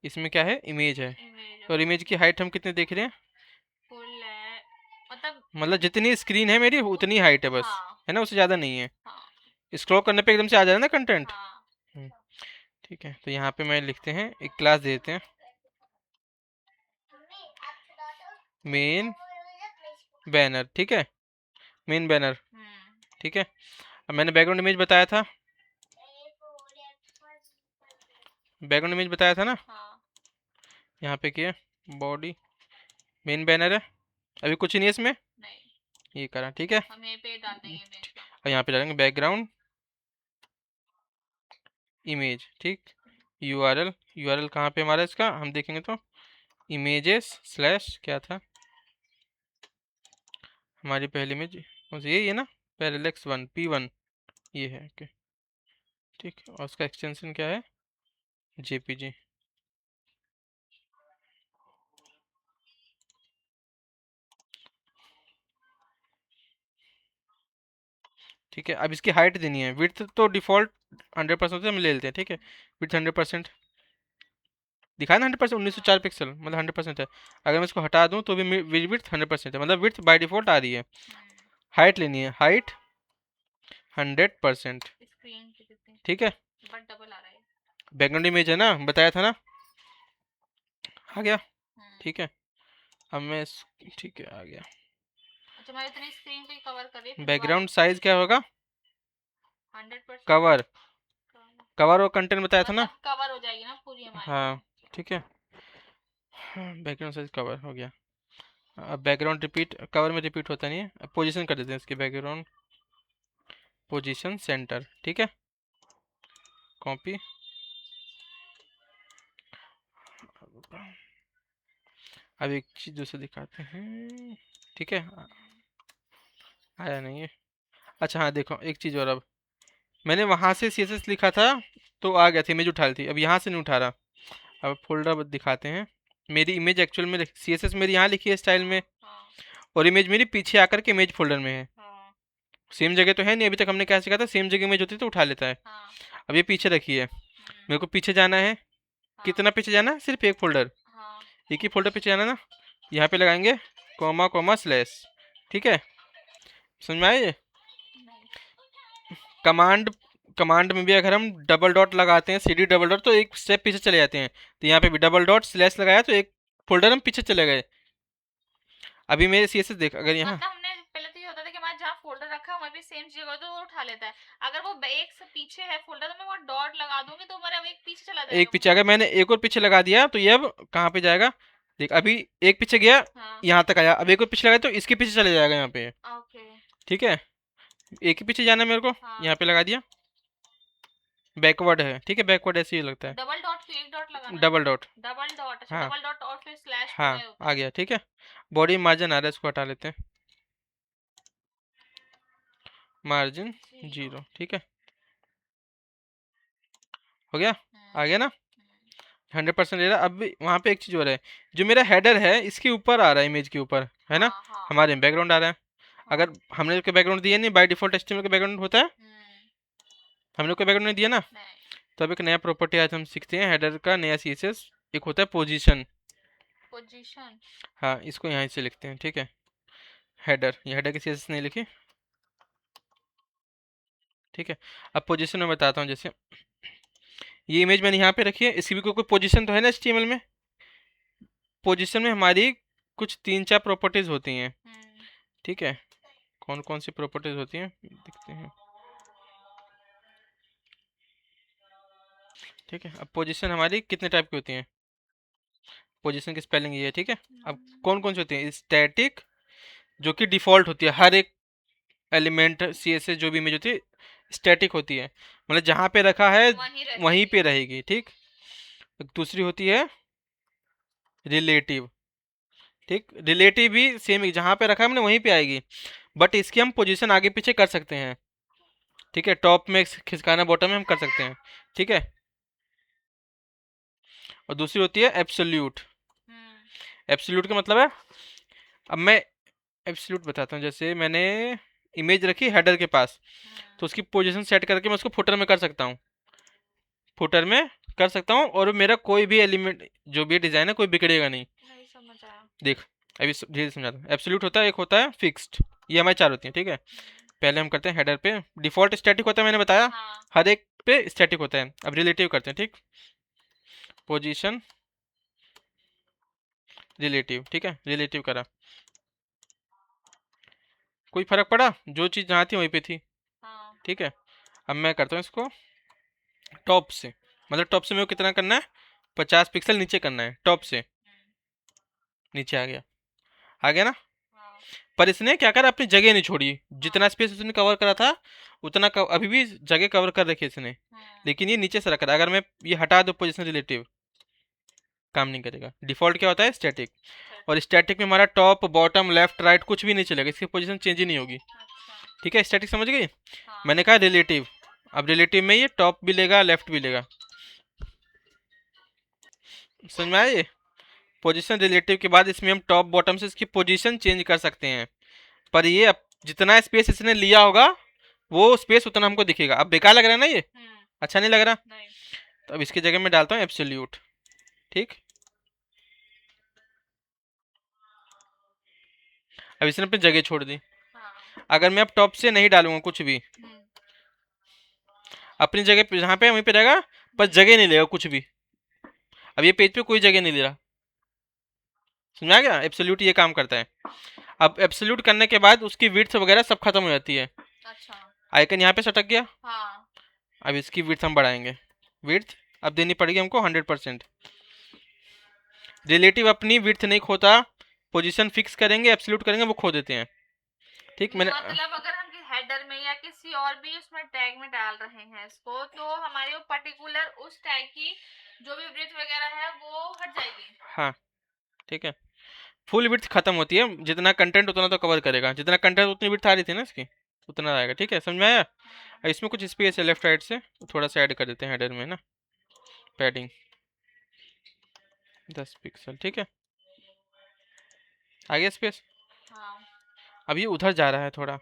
A: इसमें क्या है, इमेज है।
B: इमेज
A: और इमेज की हाइट हम कितने देख रहे हैं,
B: फुल है मतलब
A: मतलब जितनी स्क्रीन है मेरी उतनी हाइट है बस,
B: हाँ
A: है ना, उससे ज़्यादा नहीं है।
B: हाँ
A: स्क्रॉल करने पे एकदम से आ जाए ना कंटेंट।
B: हाँ।
A: ठीक है, तो यहाँ पे मैं लिखते हैं, एक क्लास देते हैं, मेन बैनर, ठीक है, मेन बैनर, ठीक है। अब मैंने बैकग्राउंड इमेज बताया था, बैकग्राउंड इमेज बताया था ना,
B: हाँ
A: यहाँ पे किया, बॉडी, मेन बैनर है, अभी कुछ नहीं है इसमें,
B: नहीं
A: ये करा, ठीक है।
B: हम यहीं पे डाल देंगे इमेज का।
A: और यहाँ पे डालेंगे बैकग्राउंड इमेज, ठीक। यूआरएल, यूआरएल कहाँ पे हमारा इसका, हम देखेंगे तो इमेजेस स्लैश क्या था हमारी पहली इमेज, कौन सी, ये ना, पैरेलैक्स 1 P1, ये है, ओके, ठीक है। और उसका एक्सटेंशन क्या है, जेपीजी, ठीक है। अब इसकी हाइट देनी है, विड्थ तो डिफ़ॉल्ट 100% से हम ले लेते हैं, ठीक है। विड्थ 100% दिखाया ना, 100%, 1904 पिक्सल मतलब 100% है। अगर मैं इसको हटा दूं तो भी विड्थ 100% है, मतलब विड्थ बाय डिफ़ॉल्ट आ रही है। हाइट लेनी है, हाइट 100%,
B: स्क्रीन पे कितनी
A: ठीक है।
B: बट डबल आ रहा है।
A: बैकग्राउंड इमेज है ना, बताया था ना, आ गया,
B: हम्म।
A: ठीक है। अब मैं ठीक है, आ गया।
B: अच्छा मैं इतनी स्क्रीन को ही कवर कर रही है, फिर दोबारा
A: बैकग्राउंड साइज क्या होगा,
B: 100%।
A: कवर, कवर और कंटेंट बताया था ना,
B: मतलब कवर हो जाएगी ना पूरी हमारी।
A: हाँ, ठीक है। बैकग्राउंड साइज कवर हो गया। अब बैकग्राउंड रिपीट, कवर में रिपीट होता नहीं है, अब पोजीशन कर देते हैं इसकी, बैकग्राउंड पोजीशन सेंटर, ठीक है। कॉपी, अब एक चीज़ दूसरी दिखाते हैं, ठीक है। आया नहीं है, अच्छा हाँ देखो एक चीज़ और, अब मैंने वहाँ से CSS लिखा था तो आ गया था, इमेज उठा ली थी, अब यहाँ से नहीं उठा रहा। अब फोल्डर दिखाते हैं, मेरी इमेज एक्चुअल में CSS मेरी यहाँ लिखी है स्टाइल में,
B: हाँ
A: और इमेज मेरी पीछे आकर के इमेज फोल्डर में है।
B: हाँ
A: सेम जगह तो है नहीं, अभी तक हमने क्या सीखा था, सेम जगह इमेज होती है तो उठा लेता है।
B: हाँ।
A: अब ये पीछे रखी है, मेरे को पीछे जाना है,
B: हाँ
A: कितना पीछे जाना है, सिर्फ एक फोल्डर,
B: हाँ।
A: एक ही फोल्डर पीछे जाना ना, यहाँ पे लगाएंगे कॉमा कॉमा स्लैश, ठीक है। समझ में आए ये? कमांड, कमांड में भी अगर हम डबल डॉट लगाते हैं, CD डबल डॉट, तो एक स्टेप पीछे चले जाते हैं, तो यहाँ पे भी डबल डॉट स्लैश लगाया तो एक फोल्डर हम पीछे चले गए। अभी मेरे CSS देख, अगर यहाँ,
B: मतलब हमने पहले तो ये होता था कि हमारा जहाँ फोल्डर रखा है वहाँ भी सेम चीज होगा तो वो उठा लेता है। अगर वो एक से पीछे है फोल्डर तो मैं वहाँ डॉट लगा दूंगी तो हमारा एक पीछे चला
A: एक
B: जाएगा
A: पीछे, अगर मैंने एक और पीछे लगा दिया तो ये अब कहाँ पे जाएगा, देख अभी एक पीछे गया,
B: हाँ
A: यहाँ तक आया, अब एक और पीछे लगा तो इसके पीछे चले जाएगा यहाँ पे,
B: ओके।
A: ठीक है। एक ही पीछे जाना है मेरे को,
B: हाँ
A: यहाँ पे लगा दिया, बैकवर्ड है, ठीक है, बैकवर्ड ऐसे ही लगता है,
B: डबल डॉट क्यों एक डॉट लगाना है।
A: डबल डॉट,
B: डबल डॉट अच्छा
A: हाँ
B: डबल डॉट और फिर स्लैश
A: हाँ,
B: पूरे होता
A: आ
B: है।
A: गया, ठीक है। बॉडी मार्जिन आ रहा है, इसको हटा लेते हैं, मार्जिन 0, ठीक है, हो गया, आ गया ना, 100% ले रहा। अब भी वहाँ पे एक चीज़ और है, जो मेरा हेडर है इसके ऊपर आ रहा है, इमेज के ऊपर, है ना,
B: हाँ हाँ
A: हमारे बैकग्राउंड आ रहा है।
B: हाँ।
A: अगर हमने कोई बैकग्राउंड दिया नहीं, बाय डिफॉल्ट HTML का बैकग्राउंड होता है, हमने कोई बैकग्राउंड नहीं दिया ना,
B: नहीं
A: तो अब एक नया प्रॉपर्टी आज हम सीखते हैं हेडर का, नया CSS, एक होता है पोजीशन,
B: पोजीशन।
A: हाँ इसको यहाँ से लिखते हैं, ठीक है। हेडर, ये हेडर की CSS नहीं लिखी, ठीक है। अब पोजीशन में बताता हूँ, जैसे ये इमेज मैंने यहाँ पे रखी है, इसकी भी कोई पोजीशन तो है ना HTML में, पोजीशन में हमारी कुछ 3-4 प्रॉपर्टीज होती हैं, ठीक है। कौन कौन सी प्रॉपर्टीज होती हैं देखते हैं, ठीक है। अब पोजीशन हमारी कितने टाइप की होती हैं, पोजीशन की स्पेलिंग ये है, ठीक है। अब कौन कौन सी होती है, स्टैटिक, जो कि डिफ़ॉल्ट होती है, हर एक एलिमेंट CSS जो भी इमेज होती है स्टैटिक होती है, मतलब जहाँ पे रखा है वहीं पे रहेगी, ठीक। एक दूसरी होती है रिलेटिव, ठीक, रिलेटिव भी सेम, जहाँ पे रखा है हमने वहीं पे आएगी, बट इसकी हम पोजीशन आगे पीछे कर सकते हैं, ठीक है, टॉप में खिसकाना, बॉटम में हम कर सकते हैं, ठीक है। और दूसरी होती है एब्सोल्यूट, एब्सोल्यूट का मतलब है, अब मैं एब्सोल्यूट बताता हूँ। जैसे मैंने इमेज रखी हेडर के पास, तो उसकी पोजीशन सेट करके मैं उसको फुटर में कर सकता हूँ, फुटर में कर सकता हूँ, और मेरा कोई भी एलिमेंट जो भी डिज़ाइन है कोई बिगड़ेगा नहीं।
B: नहीं समझ आया।
A: देख, अभी धीरे से समझाता हूँ। एब्सोल्यूट होता है, एक होता है फिक्स्ड, ये हमारी चार होती हैं, ठीक है। पहले हम करते हैं हेडर पे, डिफॉल्ट स्टैटिक होता है, मैंने बताया
B: हाँ।
A: हर एक पे स्टैटिक होता है। अब रिलेटिव करते हैं, ठीक। पोजीशन रिलेटिव, ठीक है, रिलेटिव करा, कोई फर्क पड़ा, जो चीज़ जहाँ थी वहीं पे थी,
B: हाँ।
A: ठीक है। अब मैं करता हूँ इसको टॉप से, मतलब टॉप से मेरे को कितना करना है, 50 पिक्सल नीचे करना है, टॉप से नीचे आ गया ना।
B: हाँ।
A: पर इसने क्या करा, अपनी जगह नहीं छोड़ी, जितना
B: हाँ।
A: स्पेस उसने कवर करा था उतना अभी भी जगह कवर कर रखी है इसने, लेकिन ये नीचे से रख रहा है। अगर मैं ये हटा दूँ पोजीशन रिलेटिव, काम नहीं करेगा। डिफॉल्ट क्या होता है, स्टैटिक, और स्टैटिक में हमारा टॉप बॉटम लेफ्ट राइट कुछ भी नहीं चलेगा, इसकी पोजीशन चेंज ही नहीं होगी,
B: अच्छा।
A: ठीक है। स्टैटिक समझ गई।
B: हाँ।
A: मैंने कहा रिलेटिव, अब रिलेटिव में ये टॉप भी लेगा लेफ्ट भी लेगा, समझ में आया ये। पोजीशन रिलेटिव के बाद इसमें हम टॉप बॉटम से इसकी पोजीशन चेंज कर सकते हैं, पर ये अब जितना स्पेस इसने लिया होगा वो स्पेस उतना हमको दिखेगा। अब बेकार लग रहा है ना ये, अच्छा नहीं लग रहा।
B: नहीं।
A: तो अब इसकी जगह में डालता हूँ एब्सोल्यूट, ठीक। अब इसने अपनी जगह छोड़ दी।
B: हाँ।
A: अगर मैं अब टॉप से नहीं डालूंगा कुछ भी, अपनी जगह पे जहाँ पे वहीं पे रहेगा, पर जगह नहीं लेगा कुछ भी। अब ये पेज पे कोई जगह नहीं ले रहा, समझ आ गया। एब्सोल्यूट ये काम करता है। अब एब्सोल्यूट करने के बाद उसकी विड्थ वगैरह सब खत्म हो जाती है।
B: अच्छा।
A: आइकन यहाँ पे सटक गया।
B: हाँ।
A: अब इसकी विड्थ हम बढ़ाएंगे, विड्थ अब देनी पड़ेगी हमको 100%। रिलेटिव अपनी विड्थ नहीं खोता, पोजीशन फिक्स करेंगे एब्सोल्यूट करेंगे वो खो देते हैं, ठीक। मैंने
B: मतलब अगर हम हेडर में या किसी और भी उसमें टैग में डाल रहे हैं इसको, तो हमारे वो पर्टिकुलर उस टैग की जो भी विड्थ वगैरह है वो हट जाएगी।
A: हाँ, ठीक है। फुल विड्थ खत्म होती है, जितना कंटेंट उतना तो कवर करेगा, जितना कंटेंट उतनी विड्थ आ रही थी ना इसकी, उतना आएगा, ठीक है, समझ में आया। अब इसमें कुछ स्पेस है लेफ्ट राइट से, तो थोड़ा सा ऐड कर देते हैं हेडर में ना, पैडिंग 10 पिक्सल, ठीक है, आ गया स्पेस।
B: हाँ।
A: अब ये उधर जा रहा है थोड़ा,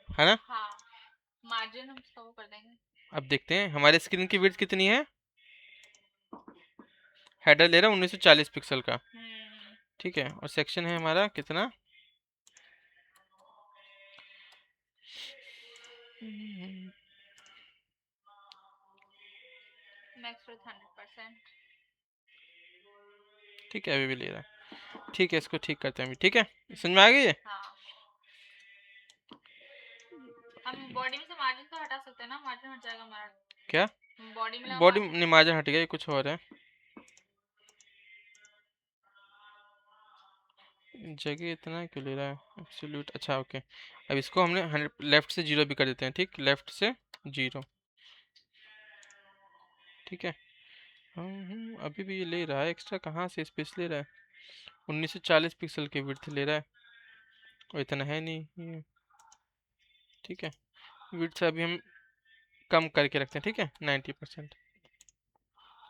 A: है ना।
B: हाँ। मार्जिन हम इसका वो कर देंगे।
A: अब देखते हैं हमारे स्क्रीन की विड्थ कितनी है। हेडर ले रहा है 1940 पिक्सल का, ठीक है, और सेक्शन है हमारा कितना,
B: मैक्स विड्थ 100%।
A: ठीक है, अभी भी ले रहा है, ठीक है, इसको ठीक करते हैं अभी, ठीक है, समझ में आ गई है।
B: हाँ। हम बॉडी में से मार्जिन तो हटा सकते हैं ना, मार्जिन हट जाएगा हमारा।
A: क्या,
B: बॉडी में लगा
A: बॉडी
B: मार्जिन।
A: नहीं, मार्जिन हट गया, ये कुछ और है, जगह इतना क्यों ले रहा है एब्सोल्यूट, अच्छा ओके। अब इसको हमने 100 लेफ्ट से 0 भी कर देते हैं, ठीक, लेफ्ट से 0, ठीक है। अभी भी ये ले रहा है एक्स्ट्रा, कहाँ से स्पेस ले रहा है, 1940 पिक्सल की विड्थ ले रहा है, और इतना है नहीं ये, ठीक है। विड्थ अभी हम कम करके रखते हैं, ठीक है, 90%,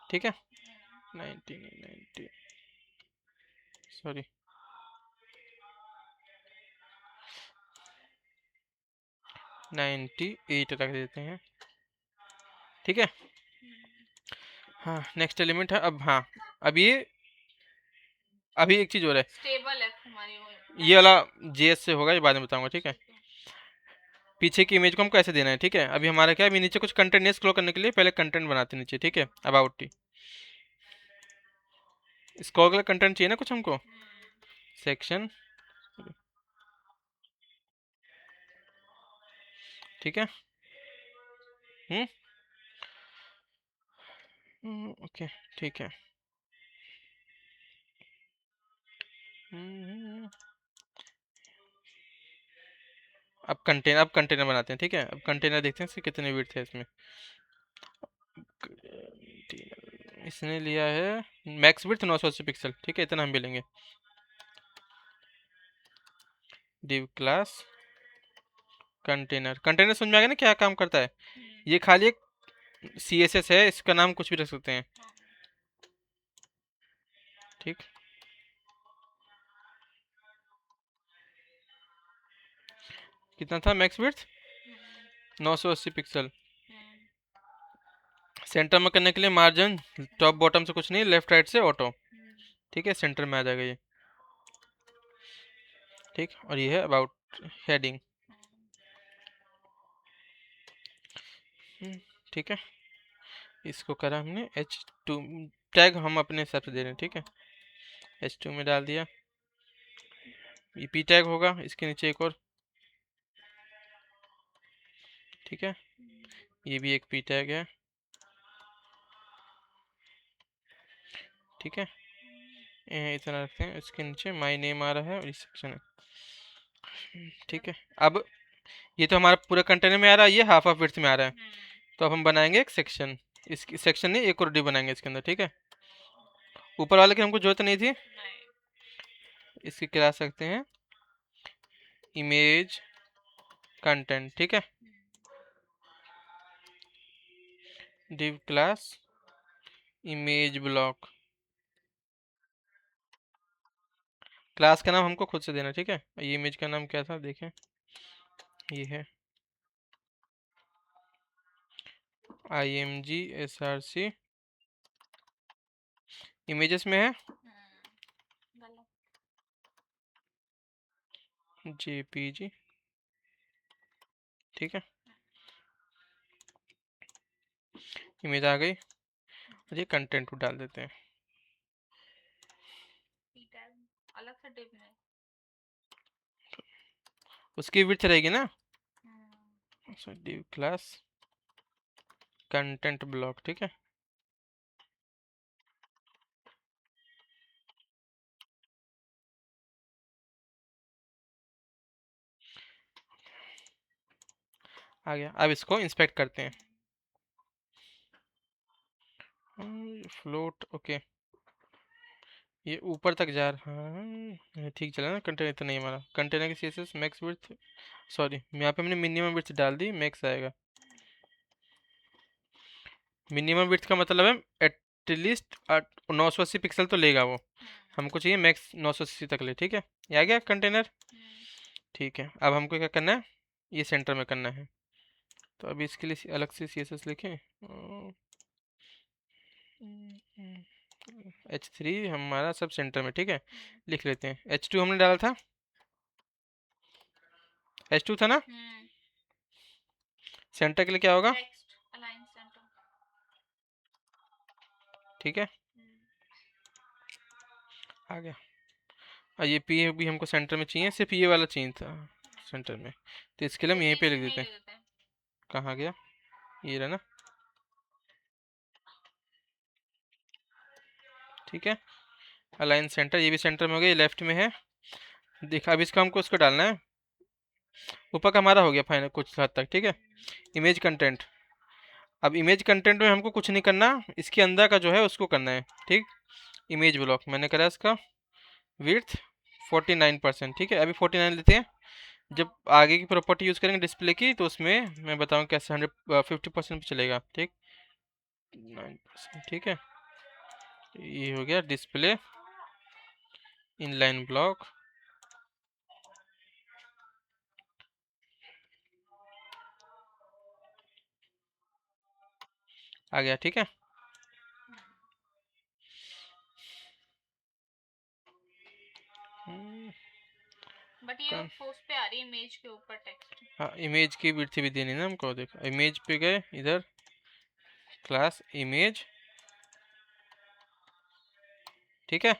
A: ठीक है, 90 सॉरी 98 रख देते हैं, ठीक है। हाँ, नेक्स्ट एलिमेंट है अब, हाँ, अब ये अभी एक चीज़ और है,
B: स्टेबल है हमारी वो।
A: ये वाला जेएस से होगा, ये बाद में बताऊंगा, ठीक है। पीछे की इमेज को हमको ऐसे देना है, ठीक है। अभी हमारा क्या है, अभी नीचे कुछ कंटेंट नहीं, स्क्रॉल करने के लिए पहले कंटेंट बनाते हैं नीचे, ठीक है, अबाउट टी, स्क्रॉल के लिए कंटेंट चाहिए ना कुछ हमको, सेक्शन, ठीक है। ओके, ठीक है। हम्म, अब कंटेनर बनाते हैं, ठीक है। अब कंटेनर देखते हैं इसके कितने विड्थ है इसमें। इसने लिया है मैक्स विड्थ 980 पिक्सल, ठीक है, इतना हम भी लेंगे। डिव क्लास कंटेनर, कंटेनर समझ में आ गया ना क्या काम करता है। ये खाली एक CSS है, इसका नाम कुछ भी रख सकते हैं, ठीक। कितना था मैक्स विड्थ?
B: हम्म,
A: 980 पिक्सल।
B: हम्म,
A: सेंटर में करने के लिए मार्जिन टॉप बॉटम से कुछ नहीं, लेफ्ट राइट से ऑटो।
B: हम्म,
A: ठीक है, सेंटर में आ जाएगा ये। ठीक, और ये है अबाउट हेडिंग। ठीक है, इसको करा हमने H2 टैग हम अपने हिसाब से दे रहे हैं। ठीक है, H2 में डाल दिया। ये पी टैग होगा इसके नीचे एक और। ठीक है, ये भी एक पी टैग है। ठीक है, इतना रखते हैं। इसके नीचे माय नेम आ रहा है और ये सेक्शन है। ठीक है, अब ये तो हमारा पूरा कंटेनर में आ रहा है, ये हाफ ऑफ विड्थ में आ रहा है। तो अब हम बनाएंगे एक सेक्शन। इसकी सेक्शन नहीं, एक और डी बनाएंगे इसके अंदर। ठीक है, ऊपर वाले की हमको जरूरत नहीं थी,
B: नहीं,
A: इसकी गिरा सकते हैं इमेज कंटेंट। ठीक है, div class image block. Class का नाम हमको खुद से देना। ठीक है, ये इमेज का नाम क्या था देखें, ये है img इमेजेस में है
B: गलत।
A: jpg। ठीक है, इमेज आ गई और ये कंटेंट को डाल देते हैं।
B: पी टैग अलग से डिव है।
A: उसकी विड्थ रहेगी ना,
B: हम्म,
A: div क्लास कंटेंट ब्लॉक। ठीक है, आ गया। अब इसको इंस्पेक्ट करते हैं। फ्लोट ओके, ये ऊपर तक जा रहा है। ठीक चला ना, कंटेनर तो नहीं हमारा। कंटेनर की सीएसएस मैक्स विड्थ, सॉरी यहाँ पे हमने मिनिमम विड्थ डाल दी, मैक्स आएगा। मिनिमम विड्थ का मतलब है एटलीस्ट 980 पिक्सल तो लेगा वो। हमको चाहिए मैक्स 980 तक ले। ठीक है, ये आ गया कंटेनर। ठीक है, अब हमको क्या करना है, ये सेंटर में करना है। तो अभी इसके लिए अलग से सीएसएस लिखें। H3 हमारा सब सेंटर में। ठीक है, लिख लेते हैं। H2 हमने डाला था, H2 था ना। सेंटर के लिए क्या होगा?
B: Text align centre.
A: ठीक है, आ गया। और ये पी भी हमको सेंटर में चाहिए, सिर्फ ये वाला चाहिए था सेंटर में, तो इसके लिए हम यहीं पे लिख देते हैं। कहाँ गया, ये रहा ना। ठीक है, अलाइन सेंटर, ये भी सेंटर में हो गया, ये लेफ्ट में है। देखा, अब इसका हमको उसको डालना है। ऊपर का हमारा हो गया फाइनल कुछ हद तक। ठीक है, इमेज कंटेंट। अब इमेज कंटेंट में हमको कुछ नहीं करना, इसके अंदर का जो है उसको करना है। ठीक, इमेज ब्लॉक मैंने करा इसका विड्थ 49%। ठीक है, अभी 49 लेते हैं। जब आगे की प्रॉपर्टी यूज़ करेंगे डिस्प्ले की, तो उसमें मैं बताऊँ कैसे 50% पे चलेगा। ठीक, 9%। ठीक है, ये हो गया डिस्प्ले इनलाइन ब्लॉक। आ गया। ठीक है,
B: बट ये उस पे आ रही है इमेज के ऊपर टेक्स्ट।
A: हाँ, इमेज की विड्थ भी देनी ना हमको। देखो, इमेज पे गए, इधर क्लास इमेज। ठीक है,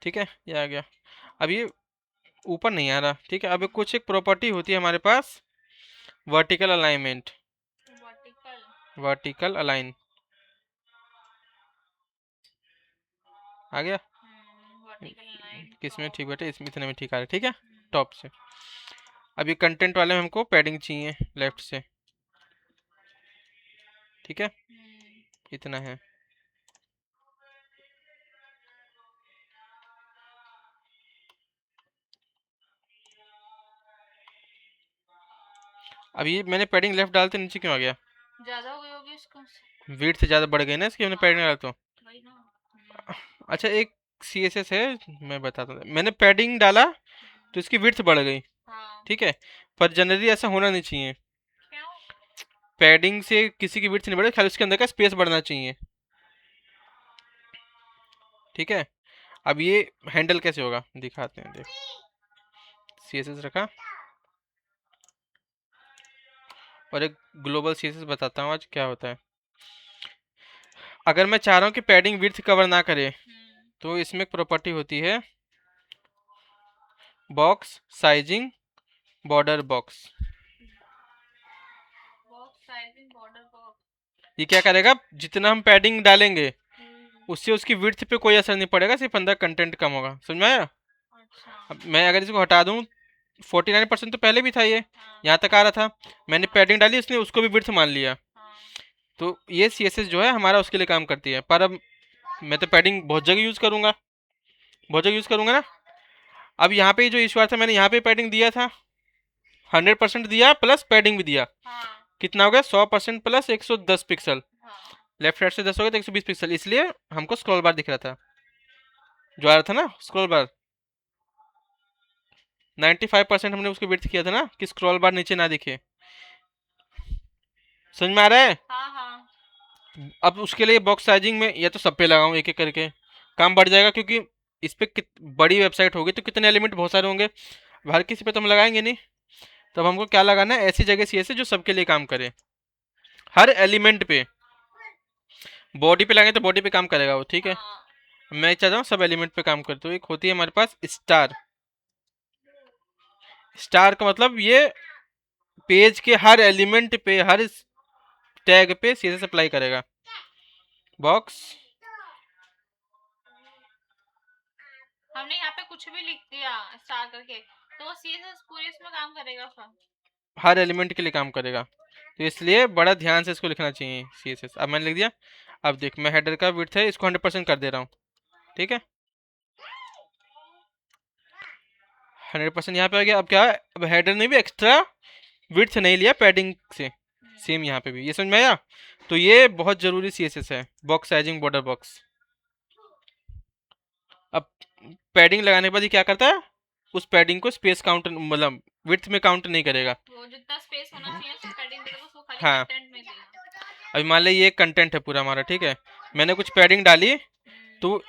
A: ठीक है, ये आ गया। अब ये ऊपर नहीं आ रहा। ठीक है, अब कुछ एक प्रॉपर्टी होती है हमारे पास, vertical alignment.
B: Vertical.
A: Vertical align आ गया।
B: वर्टिकल लाइन
A: किसमें ठीक बैठे, इसमें इतने में ठीक आ रहा है। ठीक है, टॉप से। अब ये कंटेंट वाले में हमको पैडिंग चाहिए लेफ्ट से। ठीक है, इतना है। अब ये मैंने पैडिंग लेफ्ट डालते नीचे क्यों आ गया?
B: ज्यादा हो गई होगी उसको।
A: विड्थ से ज़्यादा बढ़ गई ना इसकी, हमने पैडिंग डाला तो।
B: वही ना।
A: अच्छा, एक सीएसएस है, मैं बताता हूँ। मैंने पैडिंग डाला तो इसकी विड्थ बढ़ गई,
B: हाँ।
A: ठीक है। पर जनरली ऐसा होना नहीं चाहिए,
B: क्यों?
A: पैडिंग से किसी की विड्थ नहीं बढ़े, खाली उसके अंदर का स्पेस बढ़ना चाहिए, ठीक है। अब ये हैंडल कैसे होगा दिखाते हैं, देख सीएसएस रखा, और एक ग्लोबल सीएसएस बताता हूँ आज क्या होता है। अगर मैं चाह रहा हूँ कि पैडिंग विड्थ कवर ना करे, तो इसमें एक प्रॉपर्टी होती है box sizing border box.
B: Box sizing border box.
A: ये क्या करेगा, जितना हम पैडिंग डालेंगे उससे उसकी विड्थ पे कोई असर नहीं पड़ेगा, सिर्फ अंदर कंटेंट कम होगा, समझ में आया।
B: अच्छा।
A: अब मैं अगर इसको हटा दूं, 49% तो पहले भी था ये,
B: हाँ।
A: यहाँ तक आ रहा था, मैंने
B: हाँ।
A: पैडिंग डाली, उसने उसको भी विड्थ मान लिया।
B: हाँ।
A: तो ये सीएसएस जो है हमारा उसके लिए काम करती है। पर अब मैं तो पैडिंग बहुत जगह यूज़ करूंगा, बहुत जगह यूज़ करूंगा ना। अब यहाँ पे जो इशू था, मैंने यहाँ पे पैडिंग दिया था, 100% दिया प्लस पैडिंग भी दिया,
B: हाँ।
A: कितना हो गया 100% प्लस 110 पिक्सल,
B: हाँ।
A: लेफ्ट साइड से 10 हो गया तो 120 पिक्सल, इसलिए हमको स्क्रॉल बार दिख रहा था, जो आ रहा था ना स्क्रॉल बार। 95% हमने उसको विड्थ किया था ना कि स्क्रॉल बार नीचे ना दिखे, समझ में आ रहा है।
B: हाँ। हाँ।
A: अब उसके लिए बॉक्स साइजिंग में या तो सब पे लगाऊं एक एक करके, काम बढ़ जाएगा, क्योंकि इस पे बड़ी वेबसाइट होगी तो कितने एलिमेंट बहुत सारे होंगे, अब हर किसी पे तो हम लगाएंगे नहीं। तब हमको क्या लगाना है, ऐसी जगह सीएसएस जो सबके लिए काम करे, हर एलिमेंट पे। बॉडी पे लगाएंगे तो बॉडी पे काम करेगा वो, ठीक है।
B: हाँ।
A: मैं चाहता हूँ सब एलिमेंट पे काम करे, तो एक होती है हमारे पास स्टार। स्टार का मतलब ये पेज के हर एलिमेंट पे, हर टैग पे सीएसएस अप्लाई करेगा। बॉक्स
B: हमने यहाँ पे कुछ भी लिख दिया स्टार करके, तो वो सीएसएस पूरे इसमें काम करेगा उसका।
A: हर एलिमेंट के लिए काम करेगा, तो इसलिए बड़ा ध्यान से इसको लिखना चाहिए सीएसएस। अब मैंने लिख दिया। अब देख, मैं हेडर का विड्थ है इसको 100% कर दे रहा हूँ, ठीक है। 100% यहाँ पे आ गया। अब क्या है, अब हेडर ने भी एक्स्ट्रा विड्थ नहीं लिया पैडिंग से, सेम यहाँ पे भी, ये समझ में आया। तो ये बहुत जरूरी सीएसएस है, बॉक्स साइजिंग बॉर्डर बॉक्स। अब पैडिंग लगाने के बाद ये क्या करता है, उस पैडिंग को स्पेस काउंट मतलब विड्थ में काउंट नहीं करेगा।
B: वो जितना स्पेस होना चाहिए उसको पैडिंग देगा, तो उसको खाली
A: हाँ,
B: कंटेंट में देगा।
A: अभी मान लिया ये कंटेंट है पूरा हमारा, ठीक है, मैंने कुछ पैडिंग डाली तो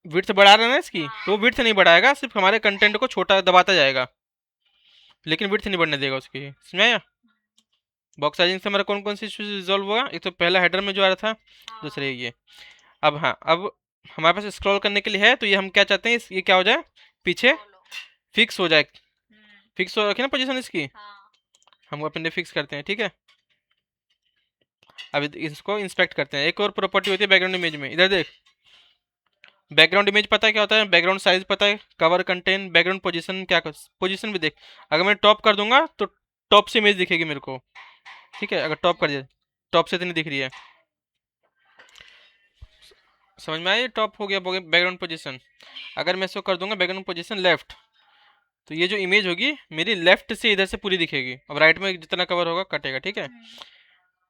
A: विड्थ बढ़ा रहा है ना इसकी, तो विड्थ नहीं बढ़ाएगा, सिर्फ हमारे कंटेंट को छोटा दबाता जाएगा, लेकिन विड्थ नहीं बढ़ने देगा उसकी, समझ में आया। बॉक्स साइजिंग से हमारा कौन कौन सी इशू रिजॉल्व होगा, एक तो पहला हेडर में जो आ रहा था, दूसरे ये। अब हाँ, अब हमारे पास स्क्रॉल करने के लिए है, तो ये हम क्या चाहते हैं, ये क्या हो जाए, पीछे फिक्स हो जाए, फिक्स हो रखी ना पोजीशन इसकी, हम अपने फिक्स करते हैं, ठीक है। अब इसको इंस्पेक्ट करते हैं। एक और प्रॉपर्टी होती है बैकग्राउंड इमेज में, इधर देख, बैकग्राउंड इमेज पता है क्या होता है, बैकग्राउंड साइज पता है, कवर कंटेंट, बैकग्राउंड पोजीशन, क्या पोजीशन भी देख, अगर मैं टॉप कर दूंगा तो टॉप से इमेज दिखेगी मेरे को, ठीक है। अगर टॉप कर दिया, टॉप से तो नहीं दिख रही है, समझ में आया, टॉप हो गया बैकग्राउंड पोजीशन। अगर मैं इसको कर दूंगा बैकग्राउंड पोजीशन लेफ्ट, तो ये जो इमेज होगी मेरी लेफ्ट से इधर से पूरी दिखेगी, अब राइट में जितना कवर होगा कटेगा, ठीक है।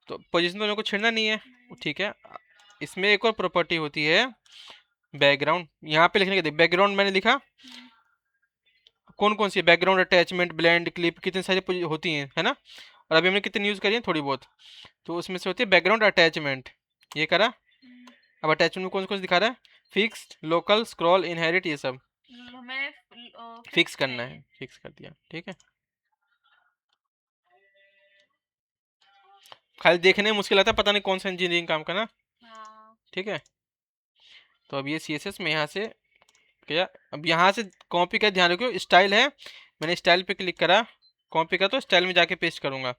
A: तो पोजीशन तो मेरे को छेड़ना नहीं है, ठीक है। इसमें एक और प्रॉपर्टी होती है बैकग्राउंड, यहाँ पे लिखने के देख, बैकग्राउंड मैंने लिखा कौन कौन सी, बैकग्राउंड अटैचमेंट, ब्लेंड, क्लिप, कितनी सारी होती हैं, है ना। और अभी हमने कितनी यूज़ करी है, थोड़ी बहुत। तो उसमें से होती है बैकग्राउंड अटैचमेंट, ये करा। अब अटैचमेंट में कौन कौन से दिखा रहा है, फिक्स्ड, लोकल, स्क्रॉल, इनहेरिट, ये सब
B: मैंने
A: फिक्स करना है, फिक्स कर दिया, ठीक है। खाली देखने में मुश्किल आता है, पता नहीं कौन सा इंजीनियरिंग काम का ना, ठीक है। तो अब ये सीएसएस में यहाँ से क्या, अब यहाँ से कॉपी का ध्यान रखियो, स्टाइल है, मैंने स्टाइल पे क्लिक करा, कॉपी का, तो स्टाइल में जाके पेस्ट करूंगा।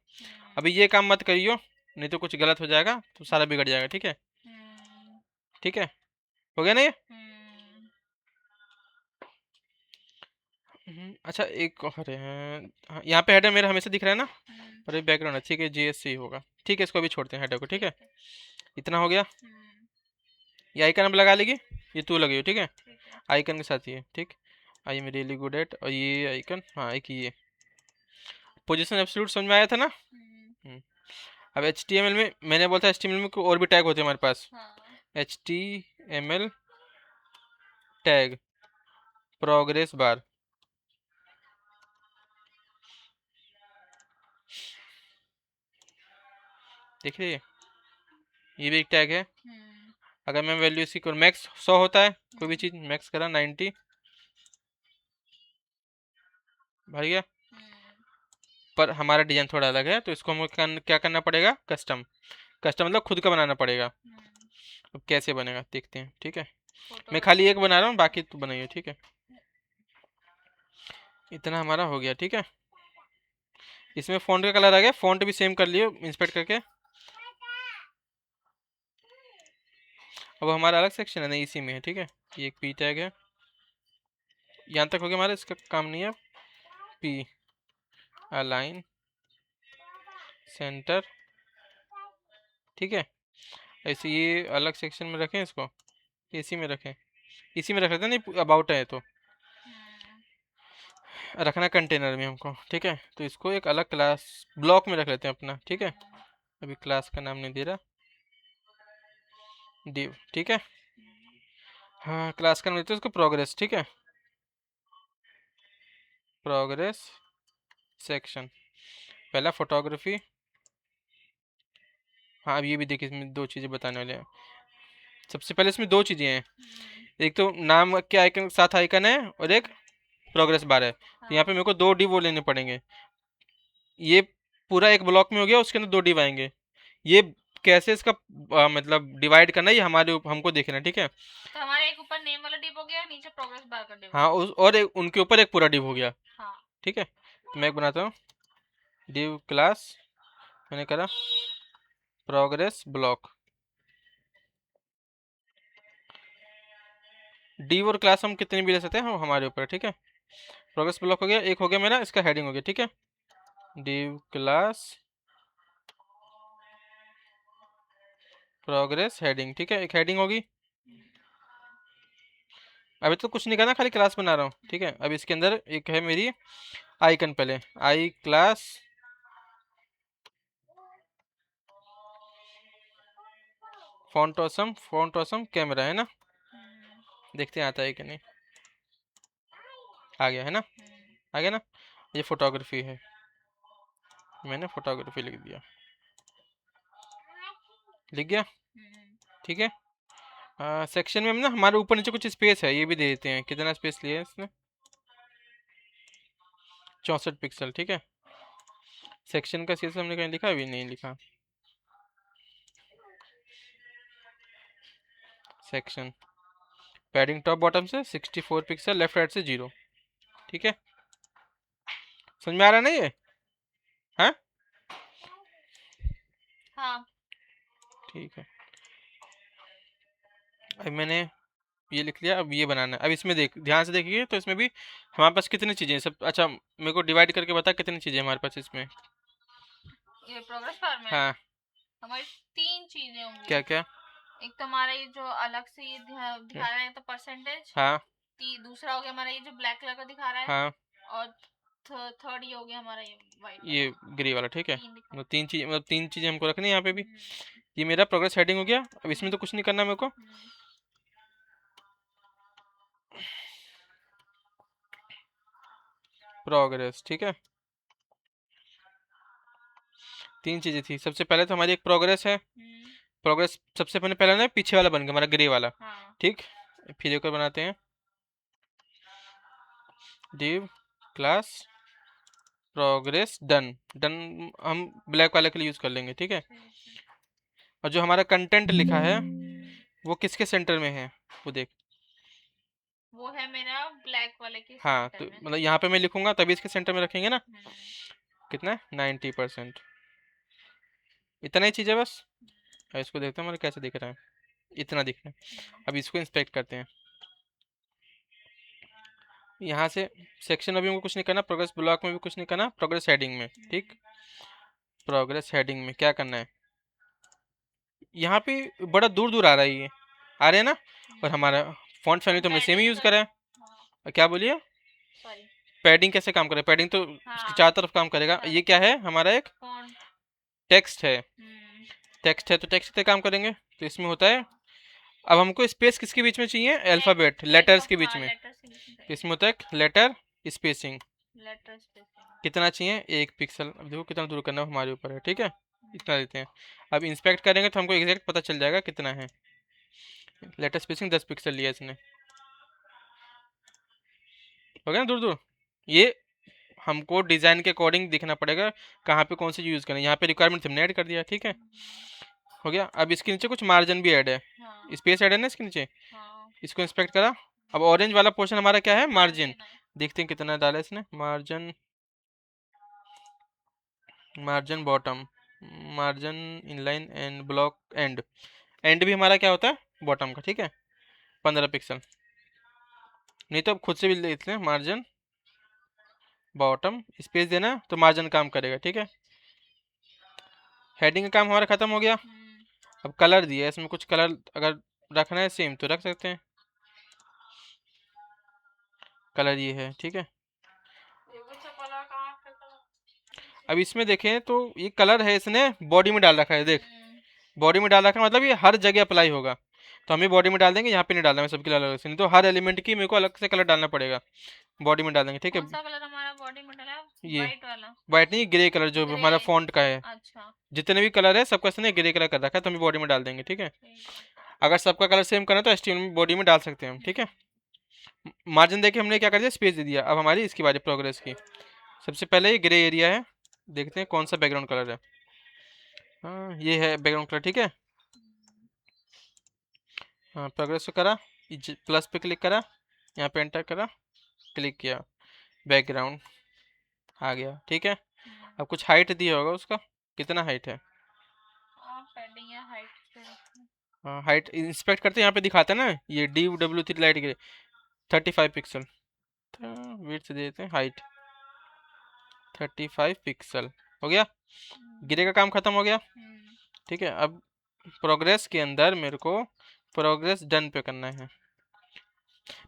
A: अभी ये काम मत करियो, नहीं तो कुछ गलत हो जाएगा तो सारा बिगड़ जाएगा, ठीक है। ठीक है, हो गया ना ये। अच्छा एक और है, हाँ, यहाँ पे हेडर मेरा हमेशा दिख रहा है ना, और ये बैकग्राउंड है, ठीक है, जीएससी होगा, ठीक है। इसको अभी छोड़ते हैं हेडर को, ठीक है। इतना हो गया, ये आइकन अब लगा लेगी, ये तू लगी हो, ठीक है, आइकन के साथ ये, ठीक। I am really good at, और ये आइकन, हाँ एक ये पोजीशन एब्सोल्यूट समझ में आया था ना। अब HTML में मैंने बोला था, HTML में कोई और भी टैग होते हैं हमारे पास, HTML टैग प्रोग्रेस बार, देख रही है, ये भी एक टैग है।
B: हम्म
A: अगर मैं वैल्यू इसकी करूँ, मैक्स 100 होता है कोई भी
B: हम्म
A: चीज़, मैक्स करा 90 भर गया।
B: हम्म
A: पर हमारा डिज़ाइन थोड़ा अलग है, तो इसको हमको क्या करना पड़ेगा, कस्टम। कस्टम मतलब खुद का बनाना पड़ेगा।
B: हम्म
A: अब कैसे बनेगा देखते हैं, ठीक है।
B: फोटो
A: मैं
B: लगा
A: खाली एक बना रहा हूँ, बाकी तो बनाइए, ठीक है। इतना हमारा हो गया, ठीक है। इसमें फ़ॉन्ट का कलर आ गया, फ़ॉन्ट भी सेम कर लियो इंस्पेक्ट करके। अब हमारा अलग सेक्शन है, नहीं इसी में है, ठीक है। ये एक पी टैग है, यहाँ तक हो गया हमारा, इसका काम नहीं है। पी अलाइन सेंटर, ठीक है। ऐसे ये अलग सेक्शन में रखें इसको, इसी में रखें, इसी में रख लेते हैं, नहीं अबाउट है तो
B: हम्म
A: रखना कंटेनर में हमको, ठीक है। तो इसको एक अलग क्लास ब्लॉक में रख लेते हैं अपना, ठीक है। अभी क्लास का नाम नहीं दे रहा, डिव, ठीक है। हाँ, क्लास का नाम देते हैं उसको प्रोग्रेस, ठीक है। प्रोग्रेस सेक्शन, पहला फोटोग्राफी। हाँ, अब ये भी देखिए, इसमें दो चीज़ें बताने वाले हैं। सबसे पहले इसमें दो चीज़ें हैं, एक तो नाम के आइकन साथ आइकन है, और एक प्रोग्रेस बार है। तो यहाँ पे
B: हाँ
A: मेरे को दो डिव वो लेने पड़ेंगे। ये पूरा एक ब्लॉक में हो गया, उसके अंदर दो डिव आएंगे। ये कैसे इसका मतलब डिवाइड करना है, ये हमको देखना है, ठीक है।
B: तो हमारे एक ऊपर नेम वाला डिप हो गया, नीचे प्रोग्रेस बार का डिप हो
A: हाँ,
B: गया।
A: और उनके ऊपर एक पूरा डिव हो गया,
B: हाँ
A: ठीक है। तो मैं एक बनाता हूँ, डिव क्लास, मैंने करा प्रोग्रेस ब्लॉक। डिव और क्लास हम कितने भी ले सकते हैं, हम हमारे ऊपर है, ठीक है। प्रोग्रेस ब्लॉक हो गया, एक हो गया मेरा, इसका हेडिंग हो गया, ठीक है। डिव क्लास प्रोग्रेस हेडिंग, ठीक है, एक हेडिंग होगी। अभी तो कुछ नहीं करना, खाली क्लास बना रहा हूँ, ठीक है। अब इसके अंदर एक है मेरी आइकन, पहले आई क्लास फॉन्ट ऑसम कैमरा, है ना। देखते हैं आता है कि नहीं, आ गया है ना, आ गया ना। ये फोटोग्राफी है, मैंने फोटोग्राफी लिख दिया, लिख गया, ठीक है। सेक्शन में हम ना हमारे ऊपर नीचे कुछ स्पेस है, ये भी दे देते हैं, कितना स्पेस लिया है इसने, 64 पिक्सल, ठीक है। सेक्शन का सीएस हमने कहीं लिखा, अभी नहीं लिखा। सेक्शन पैडिंग टॉप बॉटम से 64 पिक्सल, लेफ्ट राइट से 0, ठीक है। समझ में आ रहा नहीं है, हाँ
B: हाँ
A: ठीक है। अब मैंने ये लिख लिया, अब ये बनाना है। अब इसमें ध्यान से देखिए, तो इसमें भी हमारे पास कितनी चीज़ें हैं सब। अच्छा, मेरे को डिवाइड करके बता कितनी चीज़ें हमारे पास इसमें।
B: ये प्रोग्रेस बार में
A: हाँ,
B: हमारी तीन चीजें होंगी।
A: क्या क्या।
B: एक तो हमारा ये जो अलग से ये दिखा रहा है तो परसेंटेज।
A: हाँ
B: दूसरा हो गया हमारा ये जो ब्लैक कलर का दिखा रहा है।
A: हाँ,
B: और थर्ड ये हो गया हमारा ये वाइट
A: ये ग्रे वाला, ठीक है।
B: तीन दिखा
A: मतलब तीन चीज़ें हमको रखनी है यहाँ पे भी।
B: हम्म,
A: ये मेरा प्रोग्रेस हेडिंग हो गया। अब इसमें तो कुछ नहीं करना मेरे को।
B: हम्म,
A: प्रोग्रेस, ठीक है। तीन चीज़ें थी, सबसे पहले तो हमारी एक प्रोग्रेस है। प्रोग्रेस सबसे पहले ना पीछे वाला बन गया हमारा, ग्रे वाला,
B: हाँ
A: ठीक। फिर एक और बनाते हैं, div class progress done. Done हम ब्लैक वाले के लिए यूज़ कर लेंगे, ठीक है।
B: ठीक है।
A: और जो हमारा कंटेंट लिखा है वो किसके सेंटर में है, वो देख।
B: वो है मेरा ब्लैक वाले के
A: हाँ,
B: सेंटर
A: तो
B: में।
A: मतलब यहाँ पे मैं लिखूंगा तभी इसके सेंटर में रखेंगे ना।
B: हम्म,
A: कितना है, 90%। इतना ही चीज़ है बस। अब इसको देखते हैं हमारे कैसे दिख रहा है, इतना दिख रहा है। अब इसको इंस्पेक्ट करते हैं यहाँ से। सेक्शन अभी हमको कुछ नहीं करना, प्रोग्रेस ब्लॉक में भी कुछ नहीं करना, प्रोग्रेस हेडिंग में, ठीक। प्रोग्रेस हेडिंग में क्या करना है, यहाँ पे बड़ा दूर दूर आ रहा है ये, आ रहे हैं ना। और हमारा फॉन्ट फैमिली तो हमने सेम ही
B: पैडिंग
A: यूज़
B: कर।
A: करा है।
B: हाँ
A: और क्या बोलिए,
B: सॉरी।
A: पैडिंग कैसे काम करेगा, पैडिंग तो उसके
B: हाँ
A: चार तरफ काम करेगा।
B: चार
A: ये क्या है, हमारा एक
B: फॉन्ट।
A: टेक्स्ट है। टेक्स्ट है तो टेक्स्ट से काम करेंगे। तो इसमें होता है, अब हमको स्पेस किसके बीच में चाहिए, अल्फ़ाबेट लेटर्स के बीच
B: हाँ
A: में।
B: लेटर्स के बीच में
A: तो
B: चाहिए।
A: इसमें होता है लेटर स्पेसिंग,
B: लेटर स्पेसिंग।
A: कितना चाहिए, 1 पिक्सल। अब देखो कितना दूर करना है, हमारे ऊपर है, ठीक है। इतना देते हैं। अब इंस्पेक्ट करेंगे तो हमको एग्जैक्ट पता चल जाएगा कितना है। लेटर स्पेसिंग 10 पिक्सल लिया इसने, हो गया ना दूर दूर। ये हमको डिज़ाइन के अकॉर्डिंग देखना पड़ेगा कहाँ पे कौन सी यूज़ करें। यहाँ पे रिक्वायरमेंट हमने ऐड कर दिया, ठीक है, हो गया। अब इसके नीचे कुछ मार्जिन भी ऐड है,
B: हाँ
A: स्पेस ऐड है ना इसके नीचे,
B: हाँ
A: इसको इंस्पेक्ट करा। अब ऑरेंज वाला पोर्शन हमारा क्या है, मार्जिन।
B: मार्जिन है।
A: देखते हैं कितना डाला इसने margin. Margin bottom, margin inline and block and. And भी हमारा क्या होता है, बॉटम का, ठीक है, 15 पिक्सल। नहीं तो अब खुद से भी लेते हैं मार्जिन बॉटम, स्पेस देना है, तो मार्जिन काम करेगा, ठीक है। हेडिंग का काम हमारा खत्म हो गया। अब कलर दिया है इसमें, कुछ कलर अगर रखना है सेम तो रख सकते हैं। कलर ये है, ठीक है। अब इसमें देखें तो ये कलर है इसने बॉडी में डाल रखा है, देख, बॉडी में डाल रखा है, मतलब ये हर जगह अप्लाई होगा। तो हम ये बॉडी में डाल देंगे, यहाँ पे नहीं डालना है सबके लिए अलग से, नहीं तो हर एलिमेंट की मेरे को अलग से कलर डालना पड़ेगा। बॉडी में डाल देंगे, ठीक है।
B: कौन सा कलर हमारा बॉडी में डाला है?
A: ये
B: वाइट वाला।
A: वाइट नहीं, ग्रे कलर जो
B: ग्रे।
A: हमारा फॉन्ट का है।
B: अच्छा
A: जितने भी कलर है सबका इसने ग्रे कलर कर रखा है, तो हम बॉडी में डाल देंगे, ठीक है।
B: ठीक है।
A: अगर सबका कलर सेम करना है तो एचटीएमएल में बॉडी में डाल सकते हैं हम, ठीक है। मार्जिन देके हमने क्या कर दिया, स्पेस दे दिया। अब हमारी इसकी बारी प्रोग्रेस की। सबसे पहले ये ग्रे एरिया है, देखते हैं कौन सा बैकग्राउंड कलर है। हाँ ये है बैकग्राउंड कलर, ठीक है। हाँ प्रोग्रेस करा, प्लस पे क्लिक करा, यहाँ पे एंटर करा, क्लिक किया, बैकग्राउंड आ गया, ठीक है। अब कुछ हाइट दिया होगा उसका, कितना हाइट है।
B: पैडिंग या हाइट।
A: हाँ हाइट इंस्पेक्ट करते हैं, यहाँ पे दिखाता है ना ये DW3 light grey 35 pixel. Wait से देते हैं हाइट 35 पिक्सल, हो गया। ग्रे का काम खत्म हो गया, ठीक है। अब प्रोग्रेस के अंदर मेरे को प्रोग्रेस डन पे करना है।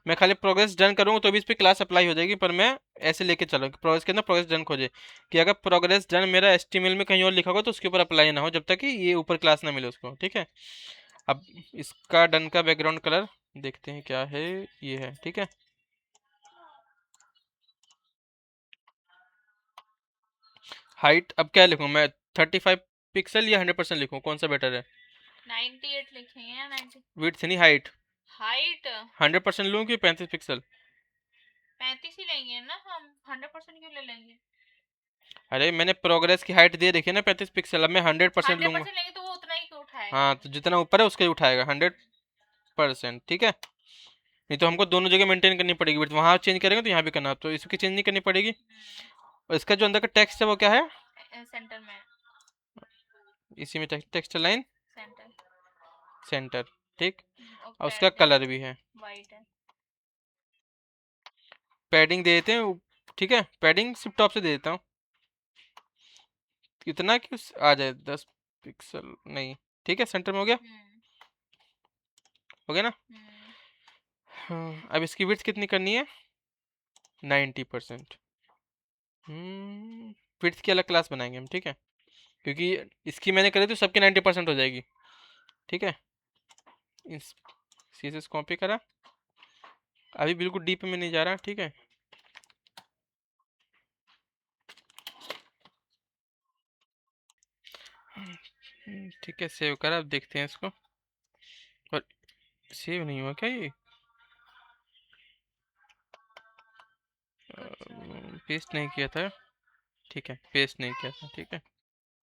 A: मैं खाली प्रोग्रेस डन करूँगा तो भी इस पर क्लास अप्लाई हो जाएगी, पर मैं ऐसे लेके चलो कि प्रोग्रेस के अंदर प्रोग्रेस डन खोजे, कि अगर प्रोग्रेस डन मेरा एचटीएमएल में कहीं और लिखा होगा तो उसके ऊपर अप्लाई ना हो जब तक कि ये ऊपर क्लास ना मिले उसको, ठीक है। अब इसका डन का बैकग्राउंड कलर देखते हैं क्या है, ये है, ठीक है। हाइट अब क्या लिखूँ मैं, 35 पिक्सल या 100% लिखूँ, कौन सा बेटर है।
B: 98 लिखेंगे या 90।
A: विड्थ नहीं, हाइट।
B: हाइट
A: 100% लूँ कि 35 पिक्सल।
B: 35 ही लेंगे ना हम, 100% क्यों ले लेंगे।
A: अरे मैंने प्रोग्रेस की हाइट दे रखी है ना 35 पिक्सल, अब मैं 100% लूंगा।
B: 100% लेंगे तो वो उतना ही उठाएगा।
A: हाँ तो जितना ऊपर है उसका ही उठाएगा 100%, ठीक है। नहीं तो हमको दोनों जगह मेंटेन करनी पड़ेगी, बट वहाँ चेंज करेंगे तो यहाँ भी करना, तो इसकी चेंज नहीं करनी पड़ेगी। और इसका जो अंदर का टेक्स्ट है वो क्या है,
B: सेंटर में।
A: इसी में टेक्स्ट लाइन
B: सेंटर।
A: सेंटर, ठीक। और उसका
B: पैडिंग
A: कलर भी है,
B: वाइट है।
A: पैडिंग दे देते हैं, ठीक है। पैडिंग सिर्फ टॉप से दे देता हूँ, इतना कि आ जाए 10 पिक्सल नहीं, ठीक है। सेंटर में हो गया, हो गया ना। हाँ, अब इसकी विड्थ कितनी करनी है, 90%। विड्थ की अलग क्लास बनाएंगे हम, ठीक है, क्योंकि इसकी मैंने करी तो सबकी 90% हो जाएगी, ठीक है। इस CSS कॉपी करा, अभी बिल्कुल डीप में नहीं जा रहा, ठीक है। ठीक है, सेव करा, अब देखते हैं इसको। और सेव नहीं हुआ क्या ये, पेस्ट नहीं किया था, ठीक है, पेस्ट नहीं किया था, ठीक है।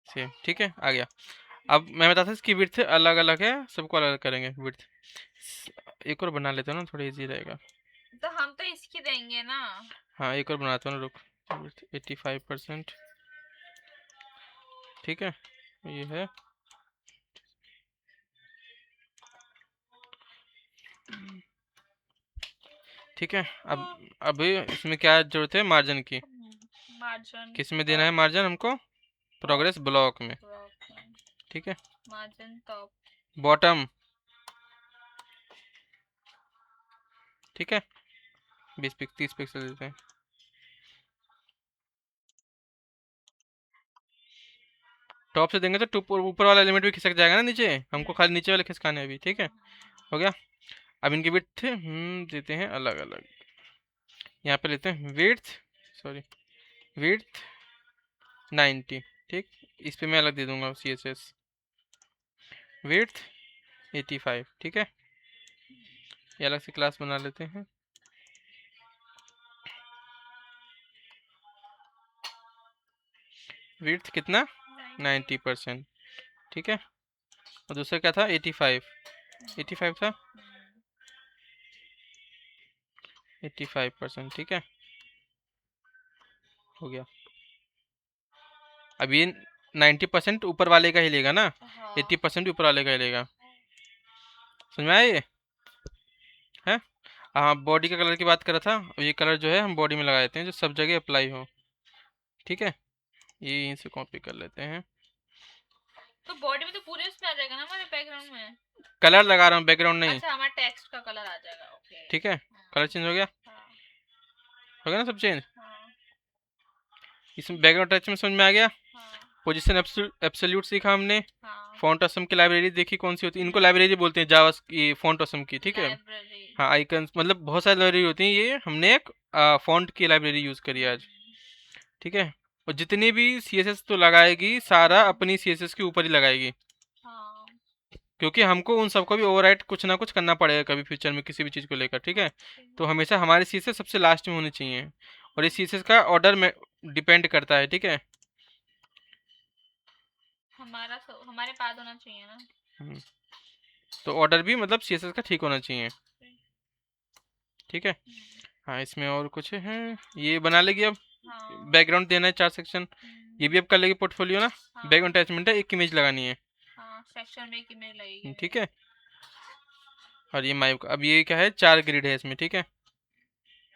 A: सेव, ठीक है, आ गया। अब मैं बताता इसकी विड्थ अलग अलग है, सबको अलग अलग करेंगे विड्थ। एक और बना लेता हूँ ना, थोड़ा इजी रहेगा।
B: तो हम तो इसकी देंगे ना।
A: हाँ एक और बनाता हूँ ना, रुक। विड्थ 85%, ठीक है, ये है। ठीक है। अब इसमें क्या जरूरत है, मार्जिन की।
B: मार्जिन
A: किस में देना है मार्जिन हमको, प्रोग्रेस ब्लॉक में, ठीक है।
B: Margin top.
A: बॉटम, ठीक है, 30 पिक्सल देते हैं। टॉप से देंगे तो ऊपर वाला एलिमेंट भी खिसक जाएगा ना नीचे, हमको खाली नीचे वाले खिसकाने हैं अभी, ठीक है, हो गया। अब इनकी विड्थ देते हैं अलग अलग, यहाँ पे लेते हैं विड्थ, सॉरी, विड्थ 90, ठीक, इस पे मैं अलग दे दूंगा CSS विड्थ 85, ठीक है, ये अलग से क्लास बना लेते हैं। विड्थ कितना 90%, ठीक है, और दूसरा क्या था 85 था 85%, ठीक है, हो गया। अब ये 90% ऊपर वाले का ही लेगा ना,
B: हाँ
A: 80% ऊपर वाले का ही लेगा, समझ में आया ये है। हाँ, बॉडी का कलर की बात कर रहा था, अब ये कलर जो है हम बॉडी में लगा देते हैं जो सब जगह अप्लाई हो, ठीक है, ये यहीं से कॉपी कर लेते हैं।
B: तो बॉडी में तो पूरे उसमें आ जाएगा ना हमारे बैकग्राउंड में।
A: कलर लगा रहा हूँ, बैकग्राउंड नहीं,
B: अच्छा हमारा टेक्स्ट का कलर आ जाएगा, ओके।
A: ठीक है,
B: हाँ
A: कलर चेंज हो गया,
B: हाँ
A: हो गया ना सब चेंज।
B: हाँ
A: इसमें बैकग्राउंड टच में समझ में आ गया।
B: हाँ
A: पोजीशन एब्सोल्यूट सीखा हमने।
B: हाँ
A: फॉन्ट ऑसम की लाइब्रेरी देखी कौन सी होती है, इनको लाइब्रेरी बोलते हैं जावा की, फॉन्ट ऑसम की, ठीक है।
B: लाइब्रेरी।
A: हाँ, आइकन्स मतलब बहुत सारी लाइब्रेरी होती हैं, ये हमने एक फॉन्ट की लाइब्रेरी यूज़ करी है आज, ठीक है। और जितनी भी CSS तो लगाएगी सारा अपनी CSS के ऊपर ही लगाएगी,
B: हाँ
A: क्योंकि हमको उन सबको भी ओवरराइट कुछ ना कुछ करना पड़ेगा कभी फ्यूचर में किसी भी चीज़ को लेकर, ठीक है। तो हमेशा हमारी CSS सबसे लास्ट में होनी चाहिए, और ये CSS का ऑर्डर में डिपेंड करता है, ठीक है।
B: हमारे पास होना चाहिए ना।
A: हम्म, तो ऑर्डर भी मतलब CSS का ठीक होना चाहिए, ठीक है। हाँ, इसमें और कुछ है, ये बना लेगी अब।
B: हाँ
A: बैकग्राउंड देना है 4 सेक्शन, ये भी अब कर लेगी पोर्टफोलियो ना।
B: हाँ
A: बैकग्राउंड अटैचमेंट है, एक इमेज लगानी है,
B: हाँ सेक्शन में एक इमेज लगेगी।
A: ठीक है। और ये माइव का अब ये क्या है, 4 ग्रिड है इसमें, ठीक है।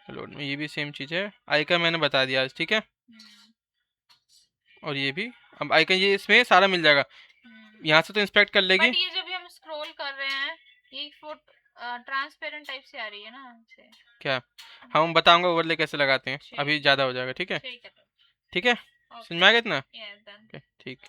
A: लोड में ये भी सेम चीज़ है, आइकन मैंने बता दिया आज, ठीक है। और ये भी, अब आइकन ये इसमें सारा मिल जाएगा, यहाँ से तो इंस्पेक्ट कर लेगी।
B: बट ये जब भी हम स्क्रॉल कर रहे हैं ये फोटो ट्रांसपेरेंट टाइप से आ रही है ना इनसे।
A: क्या, हम बताऊंगा ओवरले कैसे लगाते हैं,
B: ठीक
A: अभी ज़्यादा हो जाएगा, ठीक है,
B: ठीक है।
A: ठीक है,
B: ओके
A: समझ में आ गया इतना,
B: यस डन।
A: ठीक।